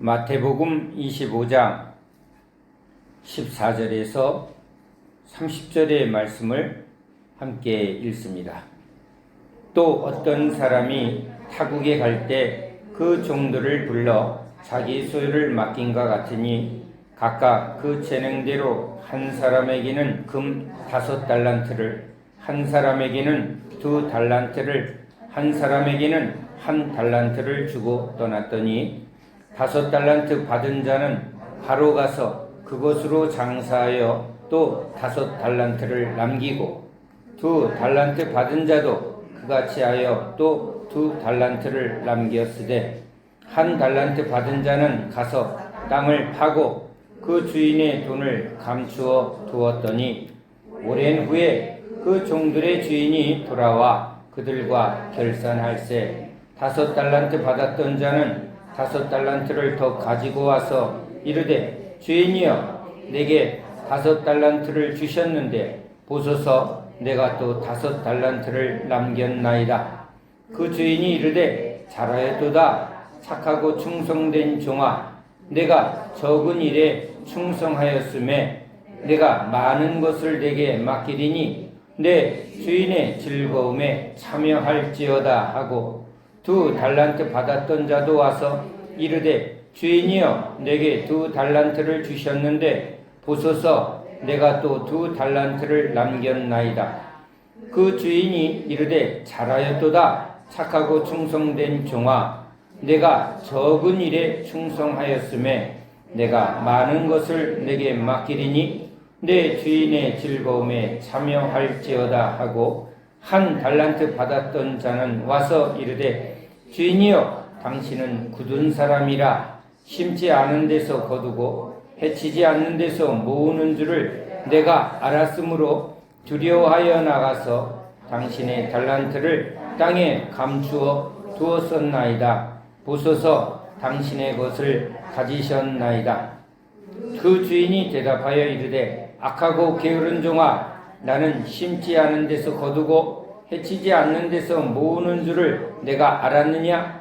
마태복음 25장 14절에서 30절의 말씀을 함께 읽습니다. 또 어떤 사람이 타국에 갈 때 그 종들을 불러 자기 소유를 맡긴과 같으니 각각 그 재능대로 한 사람에게는 금 5달란트를, 한 사람에게는 2달란트를, 한 사람에게는 1달란트를 주고 떠났더니 5달란트 받은 자는 바로 가서 그곳으로 장사하여 또 5달란트를 남기고 2달란트 받은 자도 그같이 하여 또 2달란트를 남겼으되 1달란트 받은 자는 가서 땅을 파고 그 주인의 돈을 감추어 두었더니 오랜 후에 그 종들의 주인이 돌아와 그들과 결산할세 5달란트 받았던 자는 5달란트를 더 가지고 와서 이르되 주인이여 내게 5달란트를 주셨는데 보소서 내가 또 5달란트를 남겼나이다. 그 주인이 이르되 잘하였도다 착하고 충성된 종아 내가 적은 일에 충성하였음에 내가 많은 것을 내게 맡기리니 내 주인의 즐거움에 참여할지어다 하고 2달란트 받았던 자도 와서 이르되 주인이여 내게 2달란트를 주셨는데 보소서 내가 또 2달란트를 남겼나이다. 그 주인이 이르되 잘하였도다 착하고 충성된 종아 내가 적은 일에 충성하였음에 내가 많은 것을 내게 맡기리니 내 주인의 즐거움에 참여할지어다 하고 1달란트 받았던 자는 와서 이르되 주인이여 당신은 굳은 사람이라 심지 않은 데서 거두고 해치지 않는 데서 모으는 줄을 내가 알았으므로 두려워하여 나가서 당신의 달란트를 땅에 감추어 두었었나이다. 보소서 당신의 것을 가지셨나이다. 그 주인이 대답하여 이르되 악하고 게으른 종아 나는 심지 않은 데서 거두고 해치지 않는 데서 모으는 줄을 내가 알았느냐?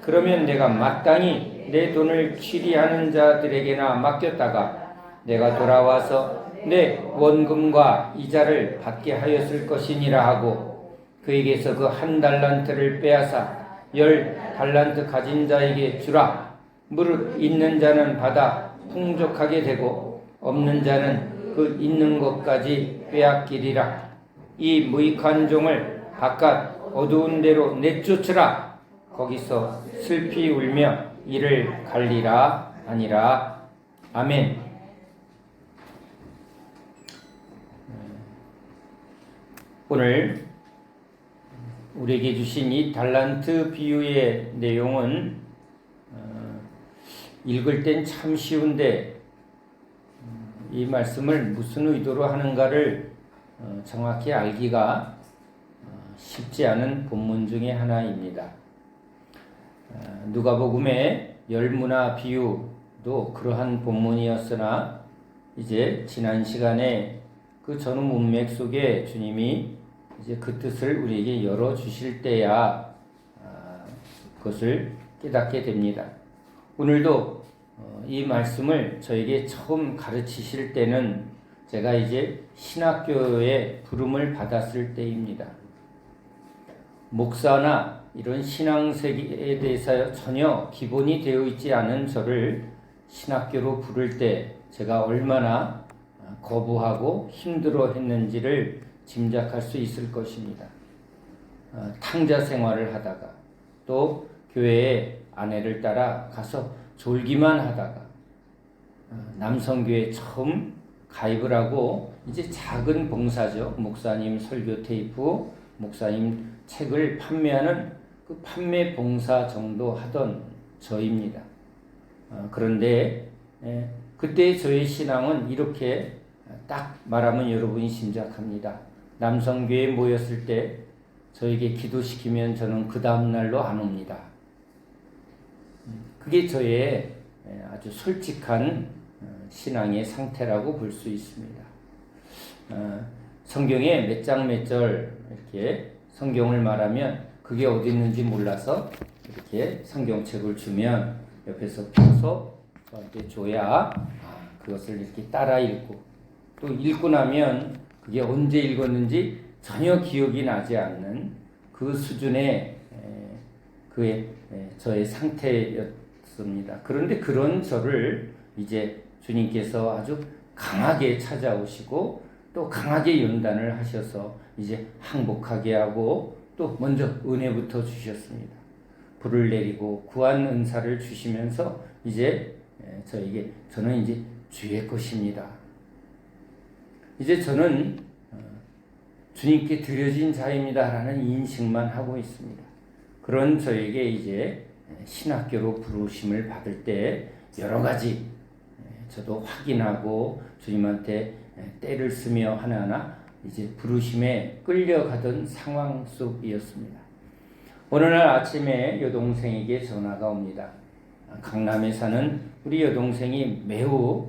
그러면 내가 마땅히 내 돈을 취리하는 자들에게나 맡겼다가 내가 돌아와서 내 원금과 이자를 받게 하였을 것이니라 하고 그에게서 그 1달란트를 빼앗아 10달란트 가진 자에게 주라. 무릇 있는 자는 받아 풍족하게 되고 없는 자는 그 있는 것까지 빼앗기리라. 이 무익한 종을 바깥 어두운 데로 내쫓으라. 거기서 슬피 울며 이를 갈리라 하니라. 아멘. 오늘 우리에게 주신 이 달란트 비유의 내용은 읽을 땐 참 쉬운데 이 말씀을 무슨 의도로 하는가를 정확히 알기가 쉽지 않은 본문 중에 하나입니다. 누가복음의 열무나 비유도 그러한 본문이었으나 이제 지난 시간에 그 전후 문맥 속에 주님이 이제 그 뜻을 우리에게 열어주실 때야 그것을 깨닫게 됩니다. 오늘도 이 말씀을 저에게 처음 가르치실 때는 제가 이제 신학교에 부름을 받았을 때입니다. 목사나 이런 신앙세계에 대해서 전혀 기본이 되어 있지 않은 저를 신학교로 부를 때 제가 얼마나 거부하고 힘들어 했는지를 짐작할 수 있을 것입니다. 탕자 생활을 하다가 또 교회에 아내를 따라 가서 졸기만 하다가 남성교회 처음 가입을 하고 이제 작은 봉사죠. 목사님 설교 테이프, 목사님 책을 판매하는 그 판매 봉사 정도 하던 저입니다. 그런데 그때 저의 신앙은 이렇게 딱 말하면 여러분이 짐작합니다. 남성교회에 모였을 때 저에게 기도시키면 저는 그 다음날로 안 옵니다. 그게 저의 아주 솔직한 신앙의 상태라고 볼 수 있습니다. 성경에 몇 장 몇 절 이렇게 성경을 말하면 그게 어디 있는지 몰라서 이렇게 성경책을 주면 옆에서 펴서 저한테 줘야 그것을 이렇게 따라 읽고 또 읽고 나면 그게 언제 읽었는지 전혀 기억이 나지 않는 그 수준의 저의 상태였습니다. 그런데 그런 저를 이제 주님께서 아주 강하게 찾아오시고 또 강하게 연단을 하셔서 이제 항복하게 하고 또 먼저 은혜부터 주셨습니다. 불을 내리고 구한 은사를 주시면서 이제 저는 이제 주의 것입니다. 이제 저는 주님께 드려진 자입니다라는 인식만 하고 있습니다. 그런 저에게 이제 신학교로 부르심을 받을 때 여러 가지 저도 확인하고 주님한테 때를 쓰며 하나하나 이제 부르심에 끌려가던 상황 속이었습니다. 어느 날 아침에 여동생에게 전화가 옵니다. 강남에 사는 우리 여동생이 매우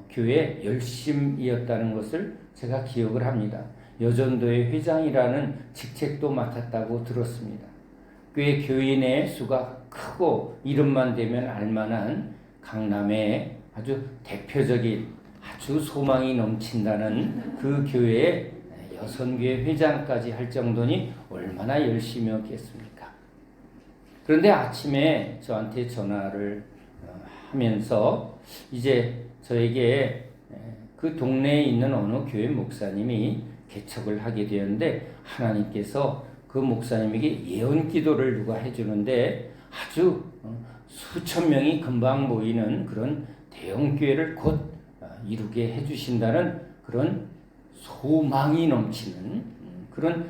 교회 열심이었다는 것을 제가 기억을 합니다. 여전도의 회장이라는 직책도 맡았다고 들었습니다. 꽤 교인의 수가 크고 이름만 대면 알만한 강남의 아주 대표적인 아주 소망이 넘친다는 그 교회의 여선교회 회장까지 할 정도니 얼마나 열심이었겠습니까? 그런데 아침에 저한테 전화를 하면서 이제 저에게 그 동네에 있는 어느 교회 목사님이 개척을 하게 되었는데 하나님께서 그 목사님에게 예언 기도를 누가 해주는데 아주 수천 명이 금방 모이는 그런 대형 교회를 곧 이루게 해주신다는 그런 소망이 넘치는 그런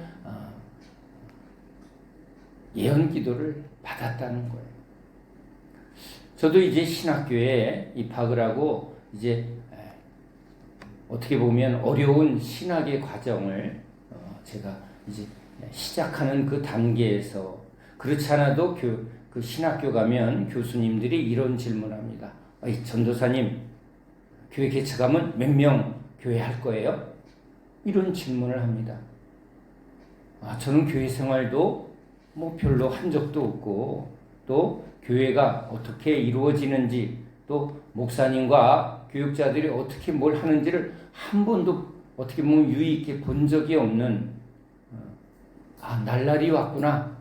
예언 기도를 받았다는 거예요. 저도 이제 신학교에 입학을 하고 이제 어떻게 보면 어려운 신학의 과정을 제가 이제 시작하는 그 단계에서 그렇지 않아도 그 신학교 가면 교수님들이 이런 질문합니다. 전도사님, 교회 개척하면 몇 명 교회 할 거예요? 이런 질문을 합니다. 저는 교회 생활도 뭐 별로 한 적도 없고 또 교회가 어떻게 이루어지는지 또 목사님과 교육자들이 어떻게 뭘 하는지를 한 번도 어떻게 보면 유의 있게 본 적이 없는 날라리 왔구나.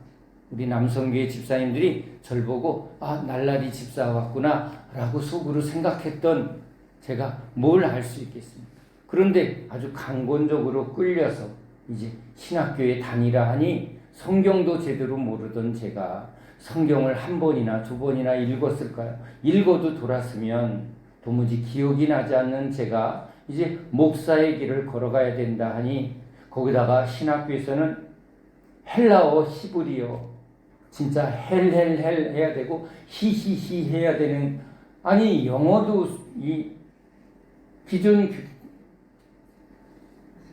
우리 남성교회 집사님들이 저를 보고 날라리 집사 왔구나 라고 속으로 생각했던 제가 뭘 알 수 있겠습니까? 그런데 아주 강권적으로 끌려서 이제 신학교에 다니라 하니 성경도 제대로 모르던 제가 성경을 한 번이나 두 번이나 읽었을까요? 읽어도 돌았으면 도무지 기억이 나지 않는 제가 이제 목사의 길을 걸어가야 된다 하니 거기다가 신학교에서는 헬라어 히브리어 진짜 헬 해야 되고 히히히 해야 되는 아니 영어도 이 기존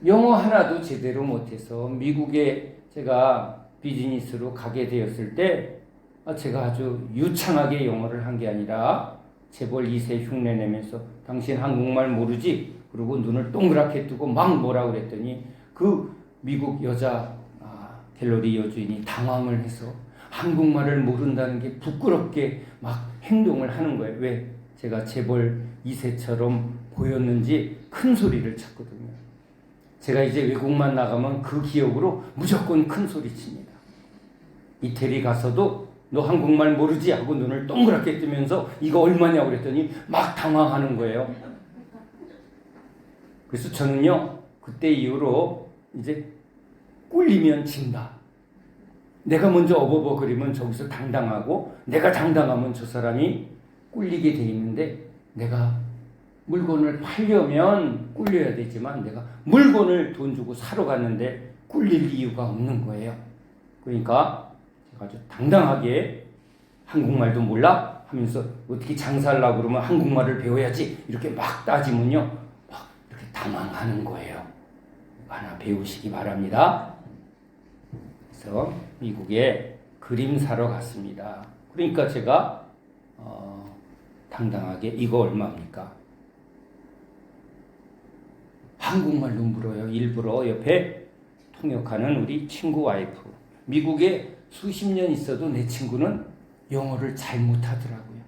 영어 하나도 제대로 못해서 미국에 제가 비즈니스로 가게 되었을 때 제가 아주 유창하게 영어를 한 게 아니라 재벌 2세 흉내 내면서 당신 한국말 모르지? 그리고 눈을 동그랗게 뜨고 막 뭐라 그랬더니 그 미국 여자 갤러리 여주인이 당황을 해서 한국말을 모른다는 게 부끄럽게 막 행동을 하는 거예요. 왜? 제가 재벌 2세처럼 보였는지 큰 소리를 쳤거든요. 제가 이제 외국만 나가면 그 기억으로 무조건 큰 소리 칩니다. 이태리 가서도 너 한국말 모르지? 하고 눈을 동그랗게 뜨면서 이거 얼마냐고 그랬더니 막 당황하는 거예요. 그래서 저는요, 그때 이후로 이제 꿀리면 진다. 내가 먼저 어버버거리면 저기서 당당하고 내가 당당하면 저 사람이 꿀리게 돼 있는데 내가 물건을 팔려면 꿀려야 되지만 내가 물건을 돈 주고 사러 갔는데 꿀릴 이유가 없는 거예요. 그러니까 제가 아주 당당하게 한국말도 몰라? 하면서 어떻게 장사하려고 그러면 한국말을 배워야지 이렇게 막 따지면요 막 이렇게 당황하는 거예요. 하나 배우시기 바랍니다. 그래서 미국에 그림 사러 갔습니다. 그러니까 제가 당당하게 이거 얼마입니까? 한국말로 물어요. 일부러 옆에 통역하는 우리 친구 와이프. 미국에 수십 년 있어도 내 친구는 영어를 잘 못하더라고요.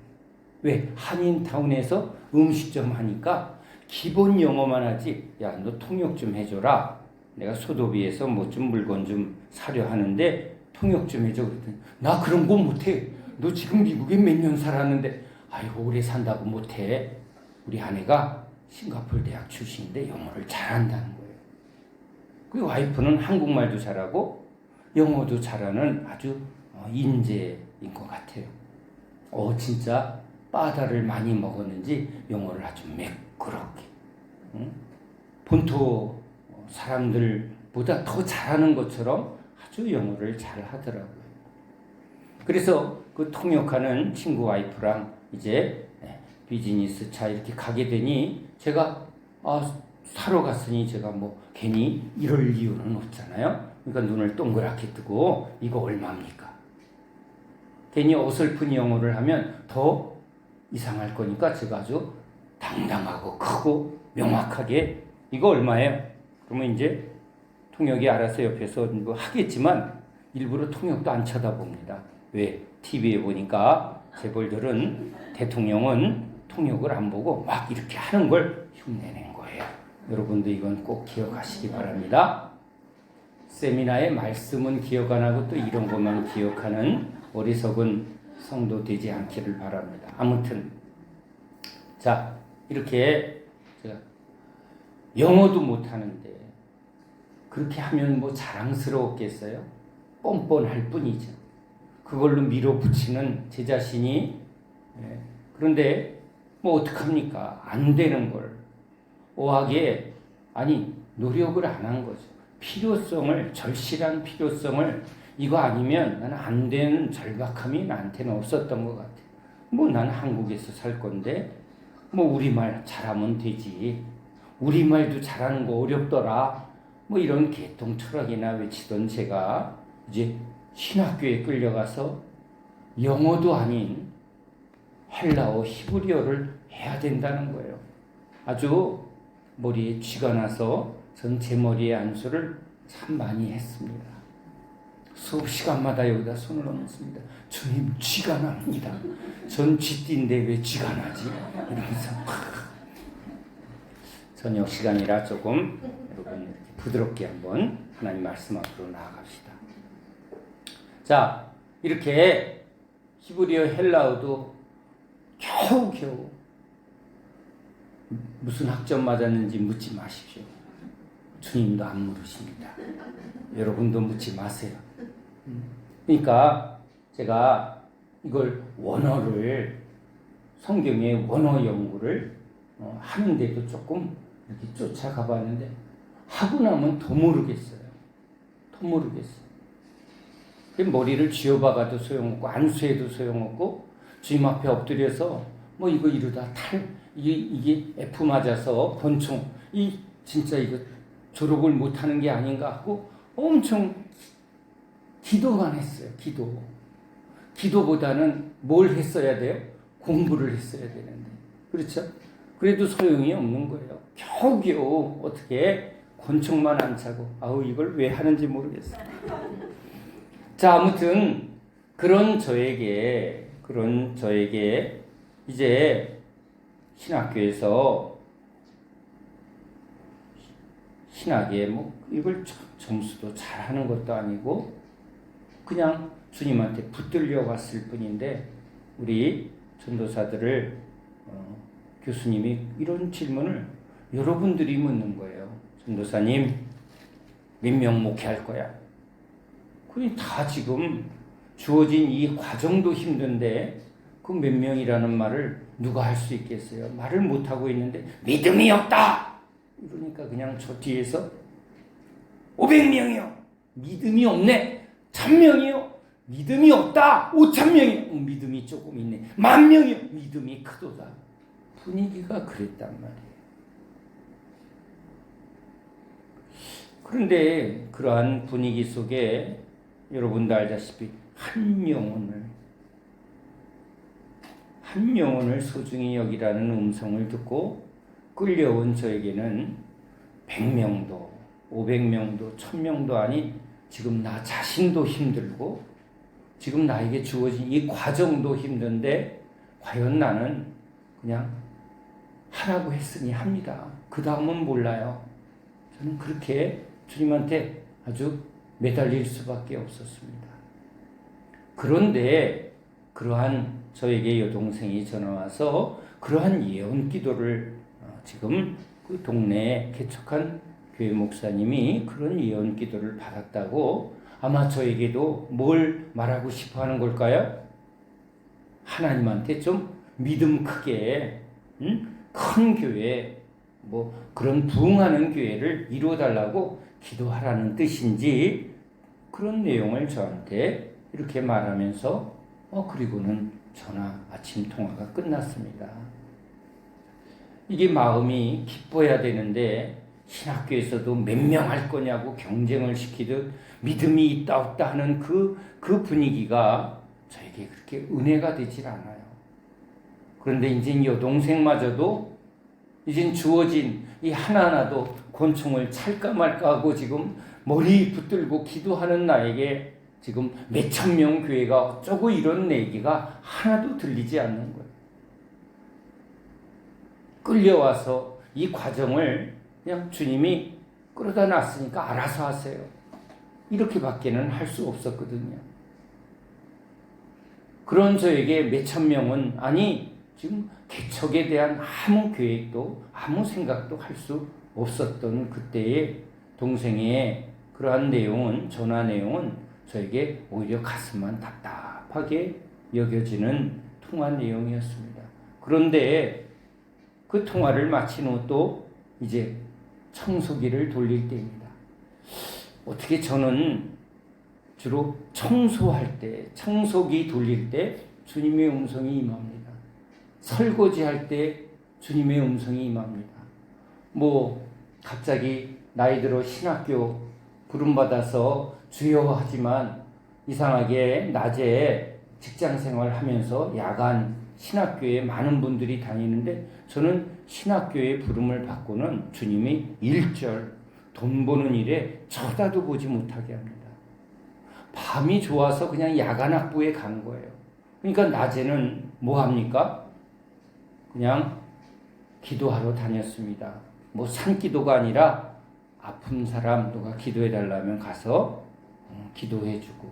왜? 한인타운에서 음식점 하니까 기본 영어만 하지. 야, 너 통역 좀 해줘라. 내가 소도비에서 뭐 좀 물건 좀 사려 하는데 통역 좀 해줘. 그랬더니 나 그런 거 못해. 너 지금 미국에 몇 년 살았는데 아이고 오래 산다고 못해. 우리 아내가 싱가포르 대학 출신인데 영어를 잘한다는 거예요. 그 와이프는 한국말도 잘하고 영어도 잘하는 아주 인재인 것 같아요. 진짜 바다를 많이 먹었는지 영어를 아주 매끄럽게 본토 사람들보다 더 잘하는 것처럼 아주 영어를 잘 하더라고요. 그래서 그 통역하는 친구 와이프랑 이제 비즈니스 차 이렇게 가게 되니 제가 사러 갔으니 제가 뭐 괜히 이럴 이유는 없잖아요. 그러니까 눈을 동그랗게 뜨고 이거 얼마입니까? 괜히 어설픈 영어를 하면 더 이상할 거니까 제가 아주 당당하고 크고 명확하게 이거 얼마예요? 그러면 이제 통역이 알아서 옆에서 뭐 하겠지만 일부러 통역도 안 쳐다봅니다. 왜? TV에 보니까 재벌들은 대통령은 통역을 안 보고 막 이렇게 하는 걸 흉내낸 거예요. 여러분도 이건 꼭 기억하시기 바랍니다. 세미나의 말씀은 기억 안 하고 또 이런 것만 기억하는 어리석은 성도 되지 않기를 바랍니다. 아무튼 자 이렇게 제가 영어도 못하는데 그렇게 하면 뭐 자랑스러웠겠어요? 뻔뻔할 뿐이죠. 그걸로 밀어붙이는 제 자신이 그런데 뭐 어떡합니까? 안 되는 걸 오하게 노력을 안 한 거죠. 필요성을 절실한 필요성을 이거 아니면 나는 안 되는 절박함이 나한테는 없었던 것 같아요. 뭐 나는 한국에서 살 건데 뭐 우리말 잘하면 되지. 우리말도 잘하는 거 어렵더라. 뭐 이런 개통 철학이나 외치던 제가 이제 신학교에 끌려가서 영어도 아닌 헬라어 히브리어를 해야 된다는 거예요. 아주 머리에 쥐가 나서 전 제 머리에 안수를 참 많이 했습니다. 수업 시간마다 여기다 손을 얹습니다. 주님 쥐가 납니다. 전 쥐띠인데 왜 쥐가 나지? 이러면서 저녁 시간이라 조금 여러분 이렇게 부드럽게 한번 하나님 말씀 앞으로 나아갑시다. 자 이렇게 히브리어 헬라어도 겨우겨우 무슨 학점 맞았는지 묻지 마십시오. 주님도 안 물으십니다. 여러분도 묻지 마세요. 그러니까 제가 이걸 원어를 성경의 원어 연구를 하는데도 조금 이렇게 쫓아가 봤는데 하고 나면 더 모르겠어요. 더 모르겠어요. 머리를 쥐어박아도 소용없고 안수해도 소용없고 주님 앞에 엎드려서 뭐 이거 이러다 이게 F 맞아서 권총 진짜 이거 졸업을 못하는 게 아닌가 하고 엄청 기도만 했어요. 기도보다는 뭘 했어야 돼요? 공부를 했어야 되는데 그렇죠? 그래도 소용이 없는 거예요. 겨우겨우 어떻게 권총만 안 차고 이걸 왜 하는지 모르겠어요. 자 아무튼 그런 저에게 이제 신학교에서 신학에 뭐 이걸 점수도 잘하는 것도 아니고 그냥 주님한테 붙들려 갔을 뿐인데 우리 전도사들을 교수님이 이런 질문을 여러분들이 묻는 거예요. 전도사님 몇 명 목회할 거야? 그게 다 지금 주어진 이 과정도 힘든데 그 몇 명이라는 말을 누가 할 수 있겠어요? 말을 못하고 있는데 믿음이 없다! 이러니까 그냥 저 뒤에서 500명이요. 믿음이 없네. 1000명이요. 믿음이 없다. 5000명이요. 믿음이 조금 있네. 10,000명이요. 믿음이 크도다. 분위기가 그랬단 말이에요. 그런데 그러한 분위기 속에 여러분도 알다시피 한 영혼을 소중히 여기라는 음성을 듣고 끌려온 저에게는 100명도 500명도 1000명도 아닌 지금 나 자신도 힘들고 지금 나에게 주어진 이 과정도 힘든데 과연 나는 그냥 하라고 했으니 합니다. 그 다음은 몰라요. 저는 그렇게 주님한테 아주 매달릴 수밖에 없었습니다. 그런데 그러한 저에게 여동생이 전화와서 그러한 예언 기도를 지금 그 동네에 개척한 교회 목사님이 그런 예언 기도를 받았다고 아마 저에게도 뭘 말하고 싶어 하는 걸까요? 하나님한테 좀 믿음 크게 큰 교회 뭐 그런 부흥하는 교회를 이루어달라고 기도하라는 뜻인지 그런 내용을 저한테 이렇게 말하면서 그리고는 전화 아침 통화가 끝났습니다. 이게 마음이 기뻐야 되는데 신학교에서도 몇 명 할 거냐고 경쟁을 시키듯 믿음이 있다 없다 하는 그 분위기가 저에게 그렇게 은혜가 되질 않아요. 그런데 이제 여동생마저도 이젠 주어진 이 하나하나도 권총을 찰까 말까 하고 지금 머리 붙들고 기도하는 나에게 지금 몇천 명 교회가 어쩌고 이런 얘기가 하나도 들리지 않는 거예요. 끌려와서 이 과정을 그냥 주님이 끌어다 놨으니까 알아서 하세요. 이렇게밖에는 할 수 없었거든요. 그런 저에게 몇천 명은 아니 지금 개척에 대한 아무 계획도 아무 생각도 할 수 없었던 그때의 동생의 그러한 내용은 전화 내용은 저에게 오히려 가슴만 답답하게 여겨지는 통화 내용이었습니다. 그런데 그 통화를 마친 후 또 이제 청소기를 돌릴 때입니다. 어떻게 저는 주로 청소할 때, 청소기 돌릴 때 주님의 음성이 임합니다. 설거지할 때 주님의 음성이 임합니다. 뭐 갑자기 나이 들어 신학교 부름받아서 주여 하지만 이상하게 낮에 직장생활 하면서 야간 신학교에 많은 분들이 다니는데 저는 신학교에 부름을 받고는 주님이 일절 돈 버는 일에 쳐다도 보지 못하게 합니다. 밤이 좋아서 그냥 야간 학부에 간 거예요. 그러니까 낮에는 뭐 합니까? 그냥 기도하러 다녔습니다. 뭐 산기도가 아니라 아픈 사람 누가 기도해 달라면 가서 기도해 주고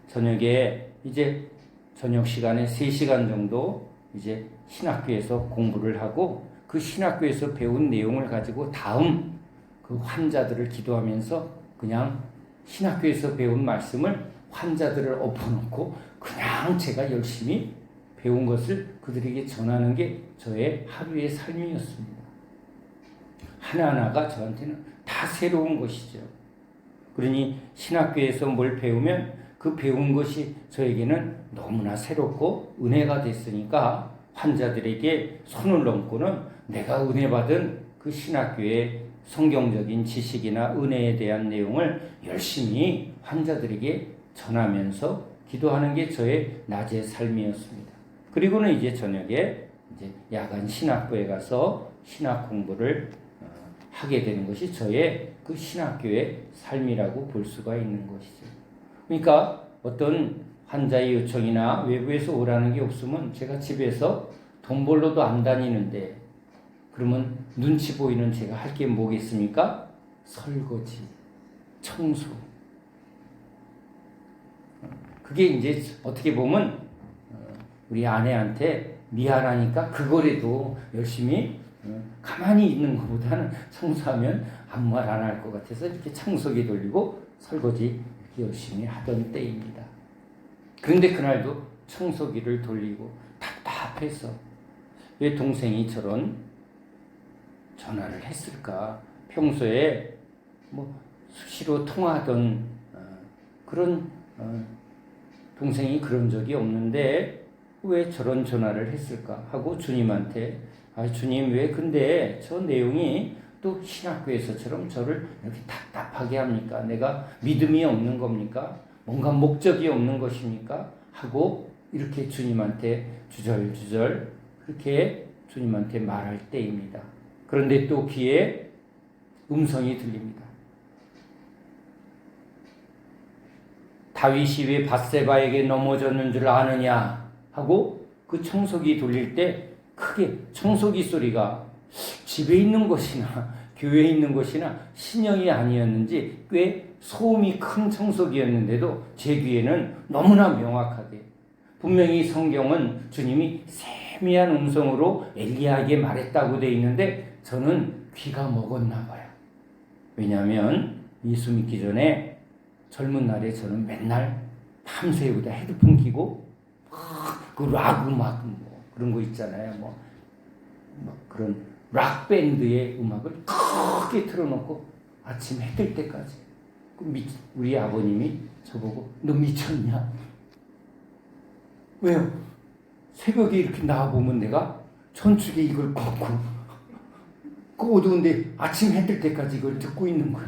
저녁에 이제 저녁 시간에 3시간 정도 이제 신학교에서 공부를 하고 그 신학교에서 배운 내용을 가지고 다음 그 환자들을 기도하면서 그냥 신학교에서 배운 말씀을 환자들을 엎어놓고 그냥 제가 열심히 배운 것을 그들에게 전하는 게 저의 하루의 삶이었습니다. 하나하나가 저한테는 다 새로운 것이죠. 그러니 신학교에서 뭘 배우면 그 배운 것이 저에게는 너무나 새롭고 은혜가 됐으니까 환자들에게 손을 넘고는 내가 은혜 받은 그 신학교의 성경적인 지식이나 은혜에 대한 내용을 열심히 환자들에게 전하면서 기도하는 게 저의 낮의 삶이었습니다. 그리고는 이제 저녁에 이제 야간 신학부에 가서 신학 공부를 하게 되는 것이 저의 그 신학교의 삶이라고 볼 수가 있는 것이죠. 그러니까 어떤 환자의 요청이나 외부에서 오라는 게 없으면 제가 집에서 돈 벌러도 안 다니는데 그러면 눈치 보이는 제가 할 게 뭐겠습니까? 설거지, 청소. 그게 이제 어떻게 보면 우리 아내한테 미안하니까 그거라도 열심히 가만히 있는 것보다는 청소하면 아무 말 안 할 것 같아서 이렇게 청소기 돌리고 설거지 이렇게 열심히 하던 때입니다. 그런데 그날도 청소기를 돌리고 답답해서 왜 동생이 저런 전화를 했을까? 평소에 뭐 수시로 통화하던 그런 동생이 그런 적이 없는데 왜 저런 전화를 했을까? 하고 주님한테 주님 왜 근데 저 내용이 또 신학교에서처럼 저를 이렇게 답답하게 합니까? 내가 믿음이 없는 겁니까? 뭔가 목적이 없는 것입니까? 하고 이렇게 주님한테 주절주절 그렇게 주님한테 말할 때입니다. 그런데 또 귀에 음성이 들립니다. 다윗이 왜 밧세바에게 넘어졌는 줄 아느냐? 하고 그 청소기 돌릴 때 크게 청소기 소리가 집에 있는 것이나 교회에 있는 것이나 신형이 아니었는지 꽤 소음이 큰 청소기였는데도 제 귀에는 너무나 명확하게, 분명히 성경은 주님이 세미한 음성으로 엘리야에게 말했다고 돼 있는데 저는 귀가 먹었나 봐요. 왜냐하면 예수 믿기 전에 젊은 날에 저는 맨날 밤새우다 헤드폰 끼고 그 락 음악 뭐 그런 거 있잖아요. 뭐 그런 락 밴드의 음악을 크게 틀어놓고 아침 해 뜰 때까지. 우리 아버님이 저보고 너 미쳤냐? 왜요? 새벽에 이렇게 나와보면 내가 전축에 이걸 걷고 그 어두운데 아침 해 뜰 때까지 이걸 듣고 있는 거야.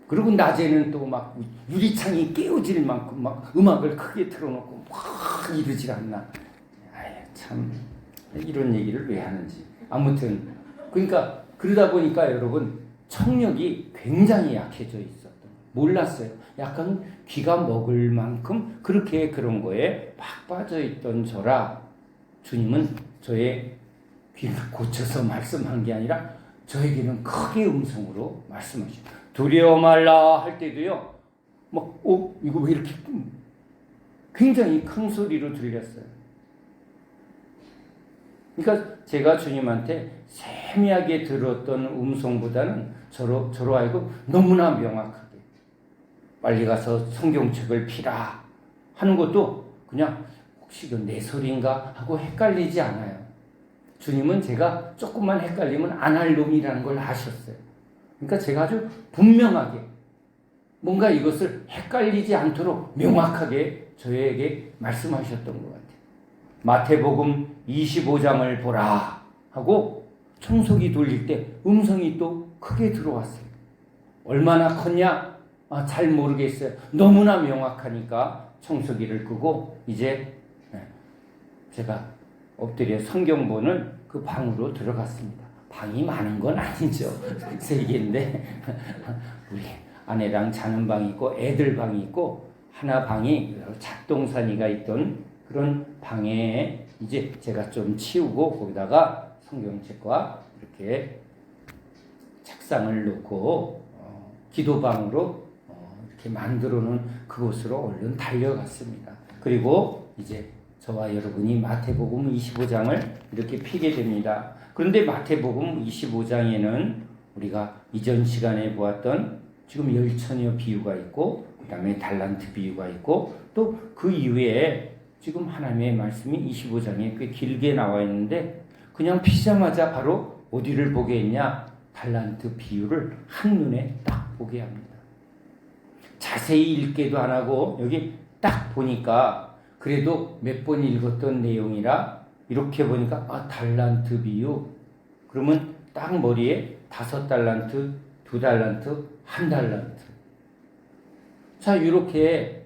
그리고 낮에는 또 막 유리창이 깨어질 만큼 막 음악을 크게 틀어놓고 막 이러질 않나. 아유, 참 이런 얘기를 왜 하는지. 아무튼 그러니까 그러다 보니까 여러분 청력이 굉장히 약해져 있었던 거예요. 몰랐어요. 약간 귀가 먹을 만큼 그렇게 그런 거에 팍 빠져 있던 저라 주님은 저의 귀를 고쳐서 말씀한 게 아니라 저에게는 크게 음성으로 말씀하시죠. 두려워 말라 할 때도요. 막 이거 왜 이렇게 굉장히 큰 소리로 들렸어요. 그러니까 제가 주님한테 세미하게 들었던 음성보다는 저로 하여금 너무나 명확하게 빨리 가서 성경책을 피라 하는 것도 그냥 혹시 이건 내 소리인가 하고 헷갈리지 않아요. 주님은 제가 조금만 헷갈리면 안 할 놈이라는 걸 아셨어요. 그러니까 제가 아주 분명하게 뭔가 이것을 헷갈리지 않도록 명확하게 저에게 말씀하셨던 것 같아요. 마태복음 25장을 보라 하고 청소기 돌릴 때 음성이 또 크게 들어왔어요. 얼마나 컸냐? 잘 모르겠어요. 너무나 명확하니까 청소기를 끄고 이제 제가 엎드려 성경 보는 그 방으로 들어갔습니다. 방이 많은 건 아니죠. 3개인데 우리 아내랑 자는 방이 있고 애들 방이 있고 하나 방이 작동산이가 있던 그런 방에 이제 제가 좀 치우고 거기다가 성경책과 이렇게 책상을 놓고 기도방으로 이렇게 만들어 놓은 그곳으로 얼른 달려갔습니다. 그리고 이제 저와 여러분이 마태복음 25장을 이렇게 피게 됩니다. 그런데 마태복음 25장에는 우리가 이전 시간에 보았던 지금 열처녀 비유가 있고 그 다음에 달란트 비유가 있고 또 그 이후에 지금 하나님의 말씀이 25장에 꽤 길게 나와 있는데 그냥 피자마자 바로 어디를 보게 했냐? 달란트 비유를 한눈에 딱 보게 합니다. 자세히 읽기도 안 하고 여기 딱 보니까 그래도 몇 번 읽었던 내용이라 이렇게 보니까 달란트 비유 그러면 딱 머리에 5달란트, 2달란트, 1달란트. 자 이렇게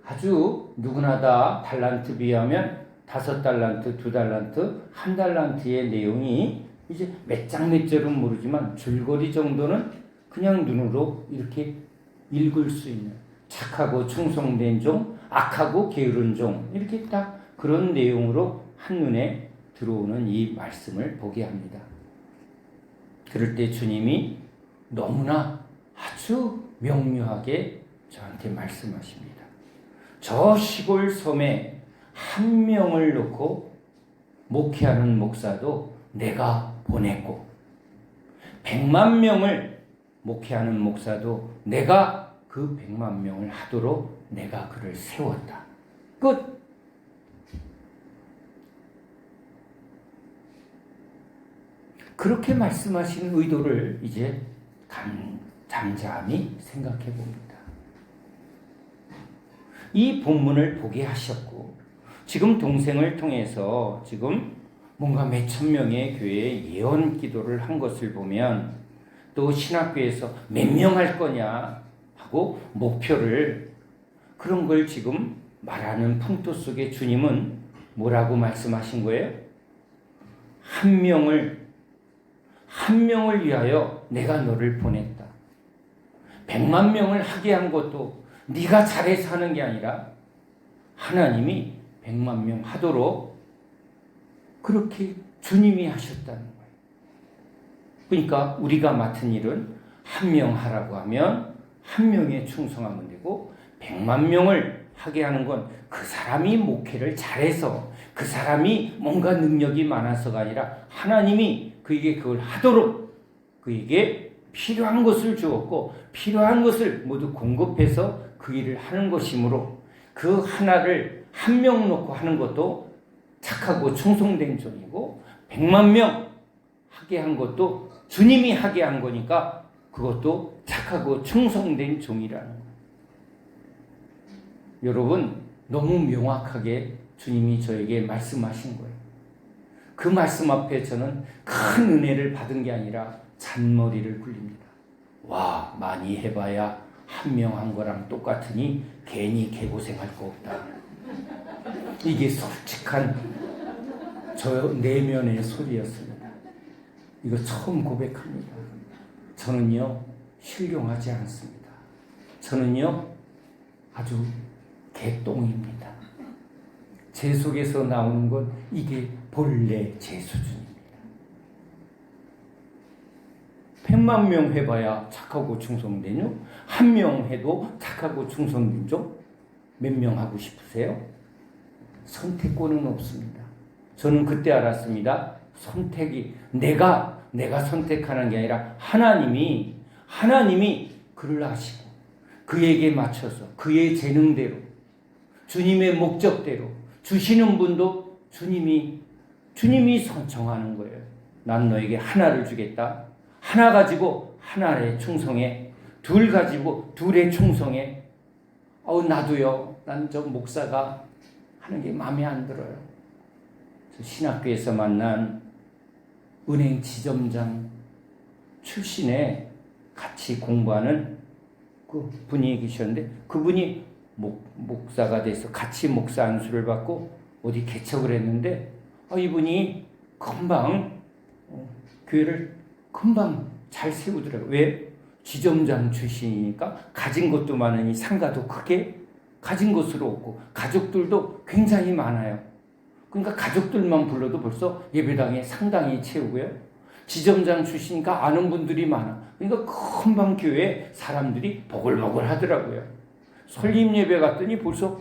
아주 누구나 다 달란트 비유하면 5달란트, 2달란트, 1달란트의 내용이 이제 몇 장 몇 절은 모르지만 줄거리 정도는 그냥 눈으로 이렇게 읽을 수 있는 착하고 충성된 종, 악하고 게으른 종 이렇게 딱 그런 내용으로 한눈에 들어오는 이 말씀을 보게 합니다. 그럴 때 주님이 너무나 아주 명료하게 저한테 말씀하십니다. 저 시골 섬에 1명을 놓고 목회하는 목사도 내가 보냈고 100만 명을 목회하는 목사도 내가 그 100만 명을 하도록 내가 그를 세웠다. 끝. 그렇게 말씀하신 의도를 이제 잠잠히 생각해 봅니다. 이 본문을 보게 하셨고 지금 동생을 통해서 지금 뭔가 몇천 명의 교회에 예언 기도를 한 것을 보면 또 신학교에서 몇 명 할 거냐 하고 목표를 그런 걸 지금 말하는 풍토 속에 주님은 뭐라고 말씀하신 거예요? 한 명을 위하여 내가 너를 보냈다. 100만 명을 하게 한 것도 네가 잘해서 하는 게 아니라 하나님이 100만 명 하도록 그렇게 주님이 하셨다는 거예요. 그러니까 우리가 맡은 일은 한 명 하라고 하면 한 명에 충성하면 되고 100만 명을 하게 하는 건 그 사람이 목회를 잘해서 그 사람이 뭔가 능력이 많아서가 아니라 하나님이 그에게 그걸 하도록 그에게 필요한 것을 주었고 필요한 것을 모두 공급해서 그 일을 하는 것이므로 그 하나를 한 명 놓고 하는 것도 착하고 충성된 종이고 100만 명 하게 한 것도 주님이 하게 한 거니까 그것도 착하고 충성된 종이라는 거예요. 여러분 너무 명확하게 주님이 저에게 말씀하신 거예요. 그 말씀 앞에 저는 큰 은혜를 받은 게 아니라 잔머리를 굴립니다. 와, 많이 해봐야 한 명 한 거랑 똑같으니 괜히 개고생할 거 없다. 이게 솔직한 저 내면의 소리였습니다. 이거 처음 고백합니다. 저는요 신령하지 않습니다. 저는요 아주 개똥입니다. 제 속에서 나오는 건 이게 본래 제 수준입니다. 100만 명 해봐야 착하고 충성되뇨? 한 명 해도 착하고 충성되죠? 몇 명 하고 싶으세요? 선택권은 없습니다. 저는 그때 알았습니다. 선택이 내가 선택하는 게 아니라 하나님이 그를 아시고 그에게 맞춰서 그의 재능대로 주님의 목적대로 주시는 분도 주님이 정하는 거예요. 난 너에게 하나를 주겠다. 하나 가지고 하나에 충성해. 둘 가지고 둘에 충성해. 나도요. 난 저 목사가 하는 게 마음에 안 들어요. 저 신학교에서 만난 은행 지점장 출신의 같이 공부하는 그 분이 계셨는데 그분이 목사가 돼서 같이 목사 안수를 받고 어디 개척을 했는데 이분이 금방 교회를 금방 잘 세우더라고요. 왜? 지점장 출신이니까 가진 것도 많으니 상가도 크게 가진 것으로 없고 가족들도 굉장히 많아요. 그러니까 가족들만 불러도 벌써 예배당에 상당히 채우고요. 지점장 출신이니까 아는 분들이 많아. 그러니까 금방 교회에 사람들이 보글보글 하더라고요. 설립 예배 갔더니 벌써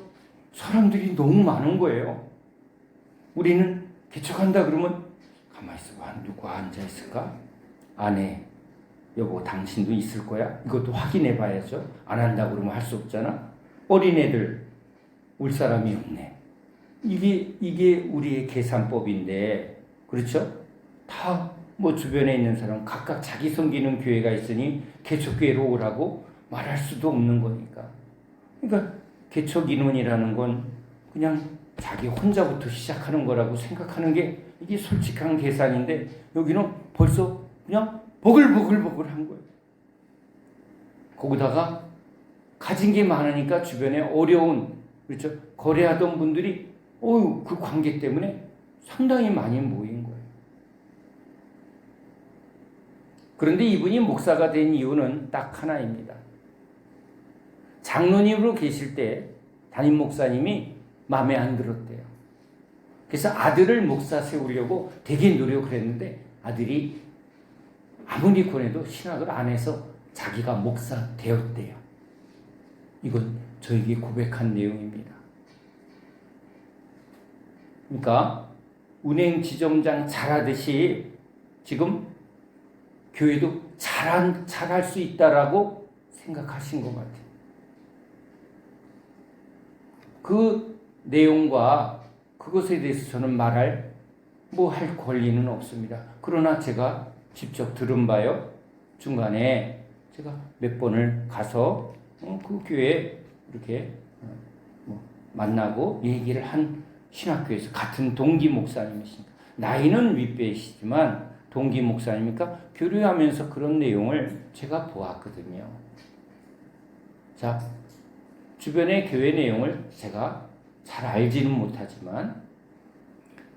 사람들이 너무 많은 거예요. 우리는 개척한다 그러면 가만히 있어봐. 누가 앉아있을까? 아내, 여보 당신도 있을 거야? 이것도 확인해 봐야죠. 안 한다 그러면 할 수 없잖아. 어린애들 올 사람이 없네. 이게 우리의 계산법인데 그렇죠? 다 뭐 주변에 있는 사람 각각 자기 섬기는 교회가 있으니 개척교회로 오라고 말할 수도 없는 거니까. 그러니까 개척 인원이라는 건 그냥 자기 혼자부터 시작하는 거라고 생각하는 게 이게 솔직한 계산인데 여기는 벌써 그냥 버글버글한 거예요. 거기다가 가진 게 많으니까 주변에 어려운 그렇죠 거래하던 분들이 그 관계 때문에 상당히 많이 모인 거예요. 그런데 이분이 목사가 된 이유는 딱 하나입니다. 장로님으로 계실 때 담임 목사님이 마음에 안 들었대요. 그래서 아들을 목사 세우려고 되게 노력을 했는데 아들이 아무리 권해도 신학을 안 해서 자기가 목사 되었대요. 이건 저에게 고백한 내용입니다. 그러니까 은행 지점장 잘하듯이 지금 교회도 잘할 수 있다라고 생각하신 것 같아요. 그 내용과 그것에 대해서 저는 할 권리는 없습니다. 그러나 제가 직접 들은 바요. 중간에 제가 몇 번을 가서 그 교회에 이렇게 만나고 얘기를 한 신학교에서 같은 동기 목사님이시니까 나이는 윗배이시지만 동기 목사님이니까 교류하면서 그런 내용을 제가 보았거든요. 자, 주변의 교회 내용을 제가 잘 알지는 못하지만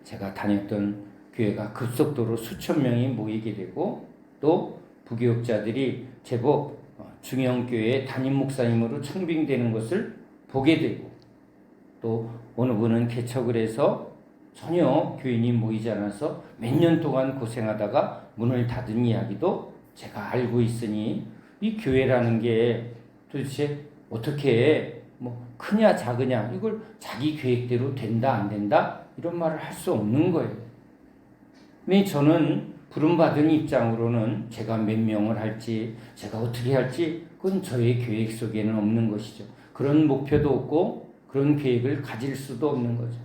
제가 다녔던 교회가 급속도로 수천 명이 모이게 되고 또 부교육자들이 제법 중형교회 담임 목사님으로 청빙되는 것을 보게 되고 또 어느 분은 개척을 해서 전혀 교인이 모이지 않아서 몇 년 동안 고생하다가 문을 닫은 이야기도 제가 알고 있으니 이 교회라는 게 도대체 어떻게 뭐 크냐 작으냐 이걸 자기 계획대로 된다 안 된다 이런 말을 할 수 없는 거예요. 근데 저는 부름받은 입장으로는 제가 몇 명을 할지 제가 어떻게 할지 그건 저의 계획 속에는 없는 것이죠. 그런 목표도 없고 그런 계획을 가질 수도 없는 거죠.